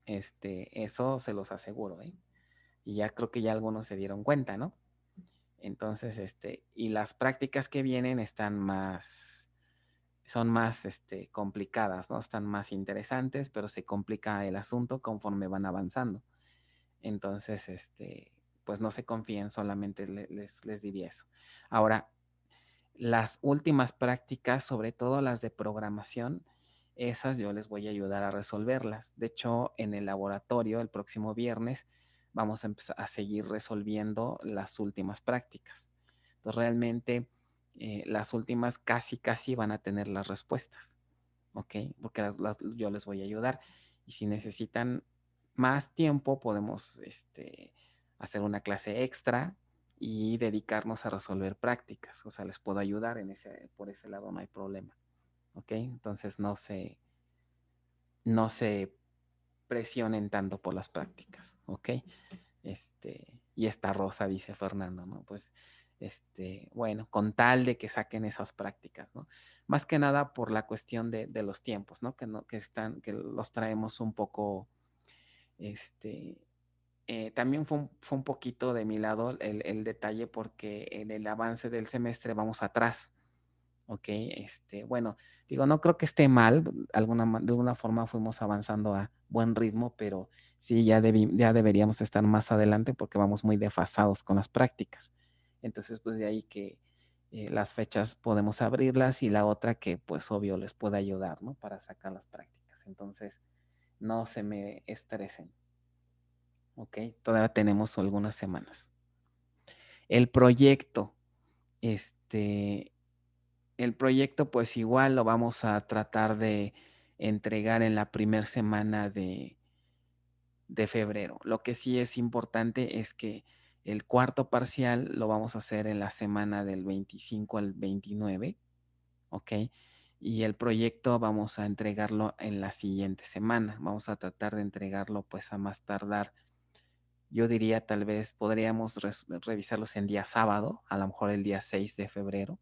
[SPEAKER 1] eso se los aseguro, ¿eh? Y ya creo que ya algunos se dieron cuenta, ¿no? Entonces, y las prácticas que vienen son más complicadas, ¿no? Están más interesantes, pero se complica el asunto conforme van avanzando. Entonces, pues no se confíen, solamente les diría eso. Ahora, las últimas prácticas, sobre todo las de programación, esas yo les voy a ayudar a resolverlas. De hecho, en el laboratorio, el próximo viernes, vamos a empezar a seguir resolviendo las últimas prácticas. Entonces, realmente, las últimas casi van a tener las respuestas, ¿ok? Porque yo les voy a ayudar. Y si necesitan más tiempo, podemos hacer una clase extra y dedicarnos a resolver prácticas. O sea, les puedo ayudar por ese lado, no hay problema. ¿Ok? Entonces no se presionen tanto por las prácticas. ¿Ok? Y esta Rosa, dice Fernando, ¿no? Pues, bueno, con tal de que saquen esas prácticas, ¿no? Más que nada por la cuestión de los tiempos, ¿no? Que los traemos un poco, también fue un poquito de mi lado el detalle porque en el avance del semestre vamos atrás, ¿ok? Bueno, digo, no creo que esté mal, de alguna forma fuimos avanzando a buen ritmo, pero sí, ya deberíamos estar más adelante porque vamos muy desfasados con las prácticas. Entonces, pues de ahí que las fechas podemos abrirlas y la otra que pues obvio les puede ayudar, ¿no? Para sacar las prácticas. Entonces, no se me estresen. ¿Ok? Todavía tenemos algunas semanas. El proyecto, el proyecto pues igual lo vamos a tratar de entregar en la primera semana de febrero. Lo que sí es importante es que el cuarto parcial lo vamos a hacer en la semana del 25 al 29, ¿ok? Y el proyecto vamos a entregarlo en la siguiente semana. Vamos a tratar de entregarlo pues a más tardar. Yo diría tal vez podríamos revisarlos en día sábado, a lo mejor el día 6 de febrero.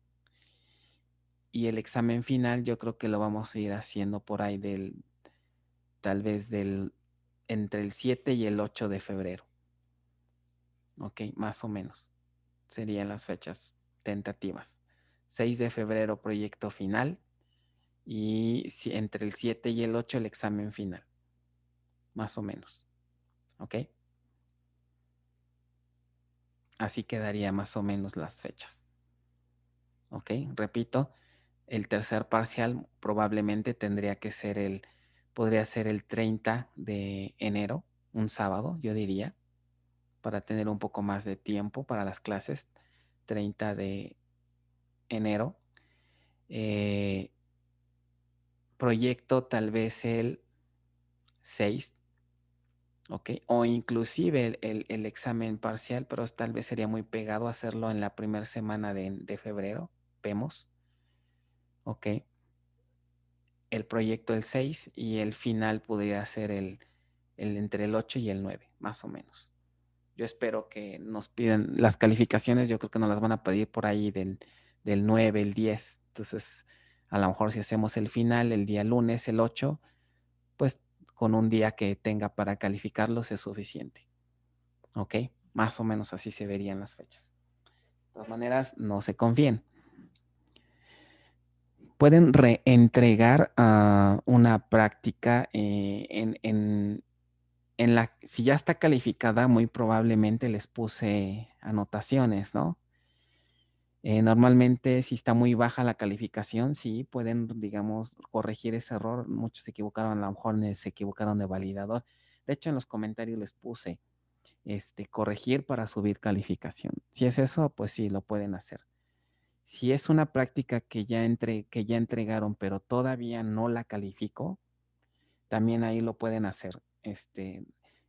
[SPEAKER 1] Y el examen final yo creo que lo vamos a ir haciendo por ahí tal vez entre el 7 y el 8 de febrero. Ok, más o menos. Serían las fechas tentativas. 6 de febrero proyecto final y entre el 7 y el 8 el examen final. Más o menos. Ok. Así quedaría más o menos las fechas. Ok, repito, el tercer parcial probablemente podría ser el 30 de enero, un sábado, yo diría, para tener un poco más de tiempo para las clases. 30 de enero. Proyecto tal vez el 6, ¿ok? O inclusive el examen parcial, pero tal vez sería muy pegado hacerlo en la primera semana de febrero. Vemos. ¿Ok? El proyecto el 6 y el final podría ser entre el 8 y el 9, más o menos. Yo espero que nos pidan las calificaciones, yo creo que nos las van a pedir por ahí del 9, el 10. Entonces, a lo mejor si hacemos el final el día lunes, el 8, pues con un día que tenga para calificarlos es suficiente. ¿Ok? Más o menos así se verían las fechas. De todas maneras, no se confíen. Pueden reentregar una práctica en la, si ya está calificada, muy probablemente les puse anotaciones, ¿no? Normalmente, si está muy baja la calificación, sí, pueden, digamos, corregir ese error. Muchos se equivocaron, a lo mejor se equivocaron de validador. De hecho, en los comentarios les puse, corregir para subir calificación. Si es eso, pues sí, lo pueden hacer. Si es una práctica que ya entregaron, pero todavía no la calificó, también ahí lo pueden hacer.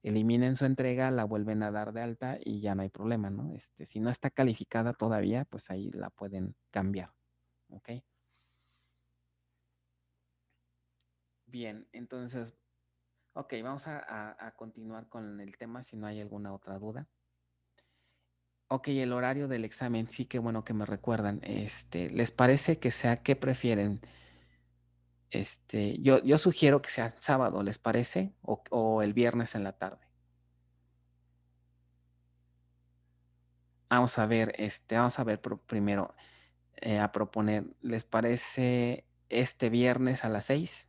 [SPEAKER 1] Eliminen su entrega, la vuelven a dar de alta y ya no hay problema, ¿no? Si no está calificada todavía, pues ahí la pueden cambiar. ¿Ok? Bien, entonces, ok, vamos a continuar con el tema si no hay alguna otra duda. Ok, el horario del examen, sí, que bueno que me recuerdan. ¿Les parece que sea, qué prefieren? Yo sugiero que sea sábado, ¿les parece? O el viernes en la tarde. Vamos a ver, primero, a proponer, ¿les parece este viernes a las 6?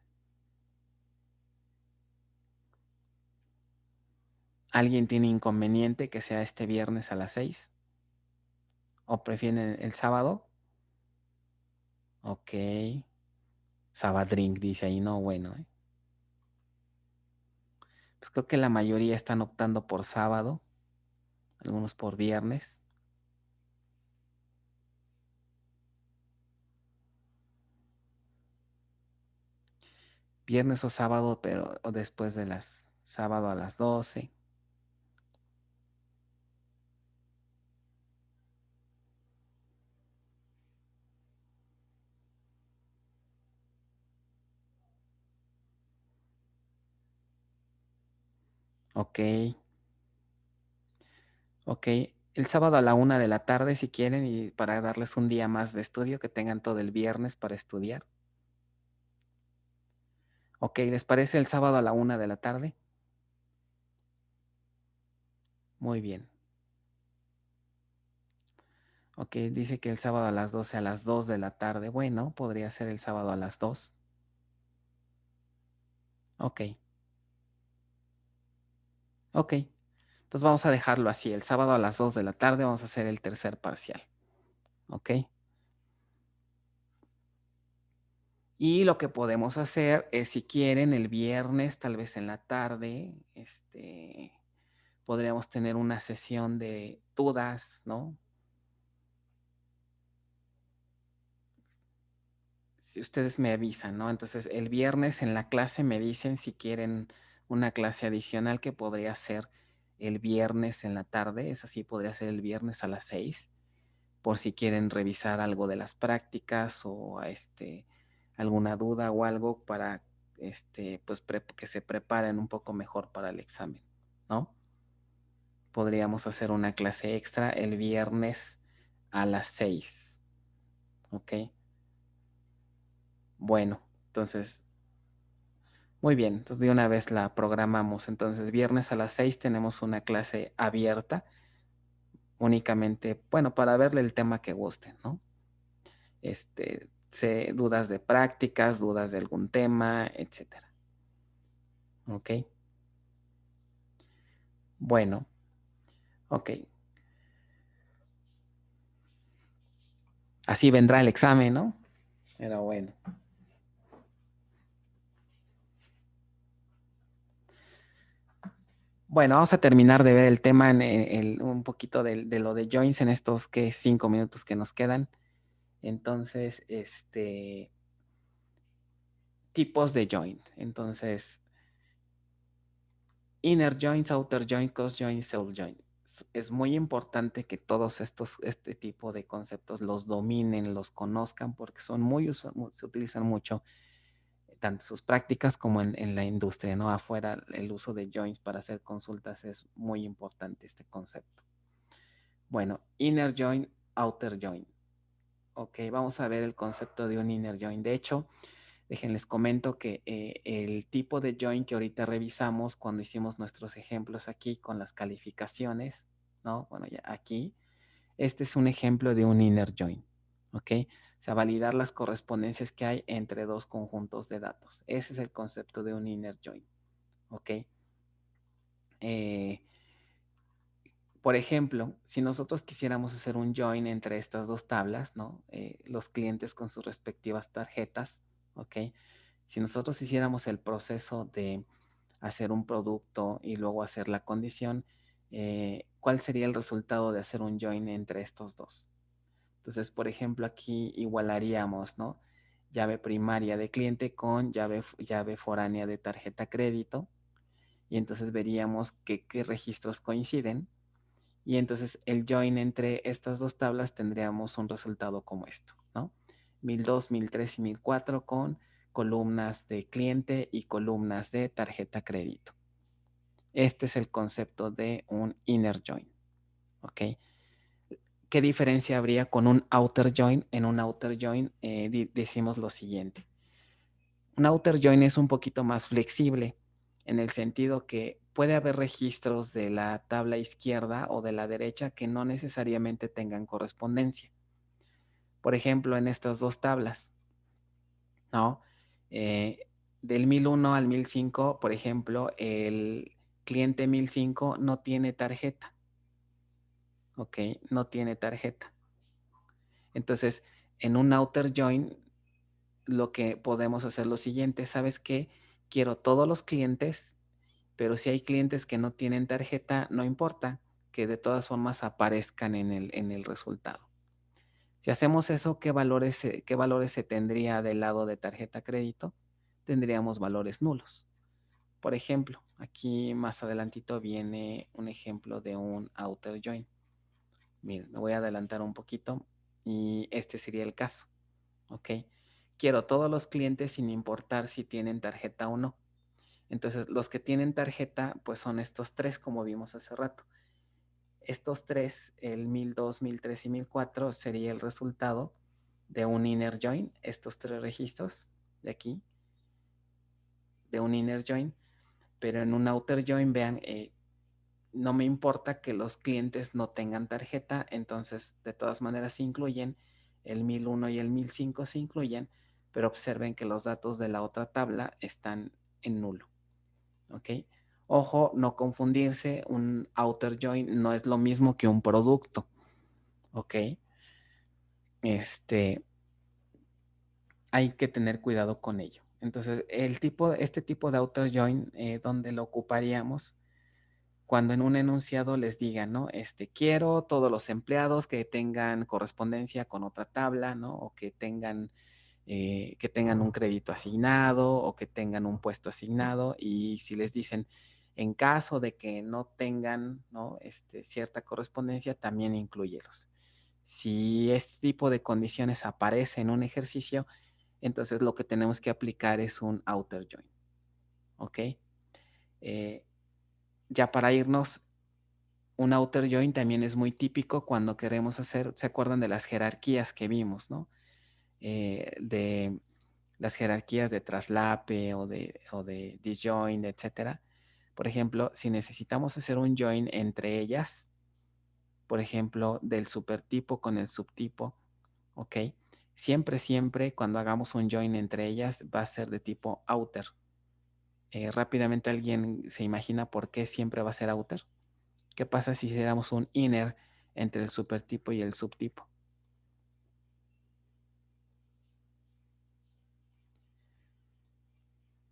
[SPEAKER 1] ¿Alguien tiene inconveniente que sea este viernes a las 6? ¿O prefieren el sábado? Ok. Sabadrink dice ahí, no, bueno. Pues creo que la mayoría están optando por sábado, algunos por viernes. Viernes o sábado, pero o después de sábado a las 12. Ok. Ok. El sábado a la 1 de la tarde, si quieren, y para darles un día más de estudio, que tengan todo el viernes para estudiar. Ok, ¿les parece el sábado a la 1 de la tarde? Muy bien. Ok, dice que el sábado a las 12 a las 2 de la tarde. Bueno, podría ser el sábado a las 2. Ok. Ok. Entonces vamos a dejarlo así. El sábado a las 2 de la tarde vamos a hacer el tercer parcial. Ok. Y lo que podemos hacer es, si quieren, el viernes, tal vez en la tarde, podríamos tener una sesión de dudas, ¿no? Si ustedes me avisan, ¿no? Entonces, el viernes en la clase me dicen si quieren una clase adicional, que podría ser el viernes en la tarde. Es así, podría ser el viernes a las 6, por si quieren revisar algo de las prácticas o alguna duda o algo para pues que se preparen un poco mejor para el examen, ¿no? Podríamos hacer una clase extra el viernes a las 6. ¿Ok? Bueno, entonces, muy bien. Entonces, de una vez la programamos. Entonces, viernes a las 6 tenemos una clase abierta, únicamente, bueno, para verle el tema que gusten, ¿no? Dudas de prácticas, dudas de algún tema, etcétera. ¿Ok? Bueno, ok. Así vendrá el examen, ¿no? Pero bueno. Bueno, vamos a terminar de ver el tema un poquito de lo de joins en estos 5 minutos que nos quedan. Entonces, tipos de joint. Entonces, inner joints, outer joint, cross joint, self joint. Es muy importante que todos este tipo de conceptos los dominen, los conozcan, porque se utilizan mucho, tanto en sus prácticas como en la industria, ¿no? Afuera, el uso de joints para hacer consultas es muy importante, este concepto. Bueno, inner joint, outer joint. Ok, vamos a ver el concepto de un inner joint. De hecho, Déjenles comento que el tipo de join que ahorita revisamos cuando hicimos nuestros ejemplos aquí con las calificaciones, ¿no? Bueno, ya aquí, este es un ejemplo de un inner join, ¿ok? O sea, validar las correspondencias que hay entre dos conjuntos de datos. Ese es el concepto de un inner join, ¿ok? Por ejemplo, si nosotros quisiéramos hacer un join entre estas dos tablas, ¿no? Los clientes con sus respectivas tarjetas, ¿ok? Si nosotros hiciéramos el proceso de hacer un producto y luego hacer la condición, ¿cuál sería el resultado de hacer un join entre estos dos? Entonces, por ejemplo, aquí igualaríamos, ¿no? Llave primaria de cliente con llave foránea de tarjeta crédito. Y entonces veríamos qué registros coinciden. Y entonces el join entre estas dos tablas tendríamos un resultado como esto, ¿no? 1002, 1003 y 1004 con columnas de cliente y columnas de tarjeta crédito. Este es el concepto de un inner join, ¿ok? ¿Qué diferencia habría con un outer join? En un outer join decimos lo siguiente. Un outer join es un poquito más flexible en el sentido que puede haber registros de la tabla izquierda o de la derecha que no necesariamente tengan correspondencia. Por ejemplo, en estas dos tablas, ¿no? Del 1001 al 1005, por ejemplo, el cliente 1005 no tiene tarjeta. ¿Ok? No tiene tarjeta. Entonces, en un outer join, lo que podemos hacer lo siguiente, ¿sabes qué? Quiero todos los clientes, pero si hay clientes que no tienen tarjeta, no importa, que de todas formas aparezcan en el resultado. Si hacemos eso, ¿qué valores se tendría del lado de tarjeta crédito? Tendríamos valores nulos. Por ejemplo, aquí más adelantito viene un ejemplo de un outer join. Miren, me voy a adelantar un poquito y este sería el caso. ¿Ok? Quiero todos los clientes sin importar si tienen tarjeta o no. Entonces, los que tienen tarjeta, pues son estos tres, como vimos hace rato. Estos tres, el 1002, 1003 y 1004, sería el resultado de un inner join, estos tres registros de aquí, de un inner join, pero en un outer join, vean, no me importa que los clientes no tengan tarjeta, entonces de todas maneras se incluyen, el 1001 y el 1005 se incluyen, pero observen que los datos de la otra tabla están en nulo. ¿Ok? Ojo, no confundirse, un outer join no es lo mismo que un producto. ¿Ok? Hay que tener cuidado con ello. Entonces, este tipo de outer join, donde lo ocuparíamos cuando en un enunciado les digan, ¿no? Quiero todos los empleados que tengan correspondencia con otra tabla, ¿no? O que tengan un crédito asignado o que tengan un puesto asignado. Y si les dicen, en caso de que no tengan, ¿no? Cierta correspondencia, también inclúyelos. Si este tipo de condiciones aparece en un ejercicio, entonces lo que tenemos que aplicar es un outer join. ¿Ok? Ya para irnos, un outer join también es muy típico cuando queremos hacer, ¿se acuerdan de las jerarquías que vimos, no? De las jerarquías de traslape o de disjoin, etcétera. Por ejemplo, si necesitamos hacer un join entre ellas, por ejemplo, del supertipo con el subtipo, ¿ok? Siempre cuando hagamos un join entre ellas va a ser de tipo outer. Rápidamente alguien se imagina por qué siempre va a ser outer. ¿Qué pasa si hiciéramos un inner entre el supertipo y el subtipo?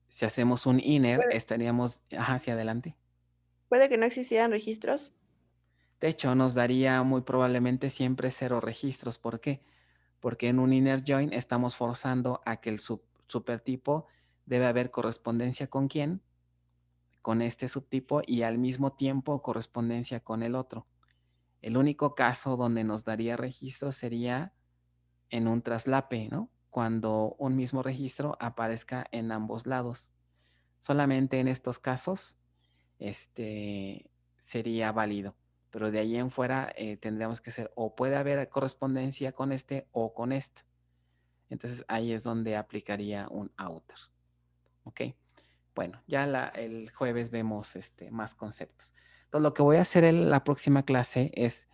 [SPEAKER 1] Si hacemos un inner, estaríamos hacia adelante.
[SPEAKER 5] ¿Puede que no existieran registros?
[SPEAKER 1] De hecho, nos daría muy probablemente siempre 0 registros. ¿Por qué? Porque en un inner join estamos forzando a que el supertipo debe haber correspondencia con quién, con este subtipo y al mismo tiempo correspondencia con el otro. El único caso donde nos daría registro sería en un traslape, ¿no? Cuando un mismo registro aparezca en ambos lados. Solamente en estos casos sería válido. Pero de ahí en fuera tendríamos que ser o puede haber correspondencia con este o con este. Entonces ahí es donde aplicaría un outer. ¿Ok? Bueno, ya el jueves vemos más conceptos. Entonces lo que voy a hacer en la próxima clase es,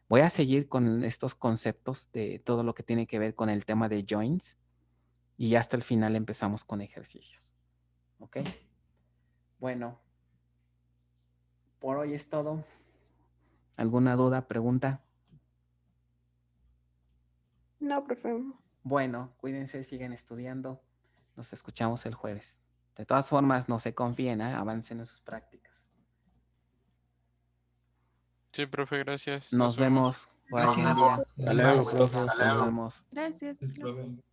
[SPEAKER 1] voy a seguir con estos conceptos de todo lo que tiene que ver con el tema de joins y hasta el final empezamos con ejercicios. ¿Ok? Bueno, por hoy es todo. ¿Alguna duda, pregunta?
[SPEAKER 5] No, profe.
[SPEAKER 1] Bueno, cuídense, sigan estudiando. Nos escuchamos el jueves. De todas formas, no se confíen, ¿eh? Avancen en sus prácticas.
[SPEAKER 10] Sí, profe, gracias.
[SPEAKER 1] Nos vemos. Buen
[SPEAKER 8] Gracias.
[SPEAKER 1] día.
[SPEAKER 8] Nos
[SPEAKER 11] Hasta luego,
[SPEAKER 8] vemos.
[SPEAKER 11] profe.
[SPEAKER 1] Nos vemos.
[SPEAKER 7] Gracias.
[SPEAKER 3] Profe.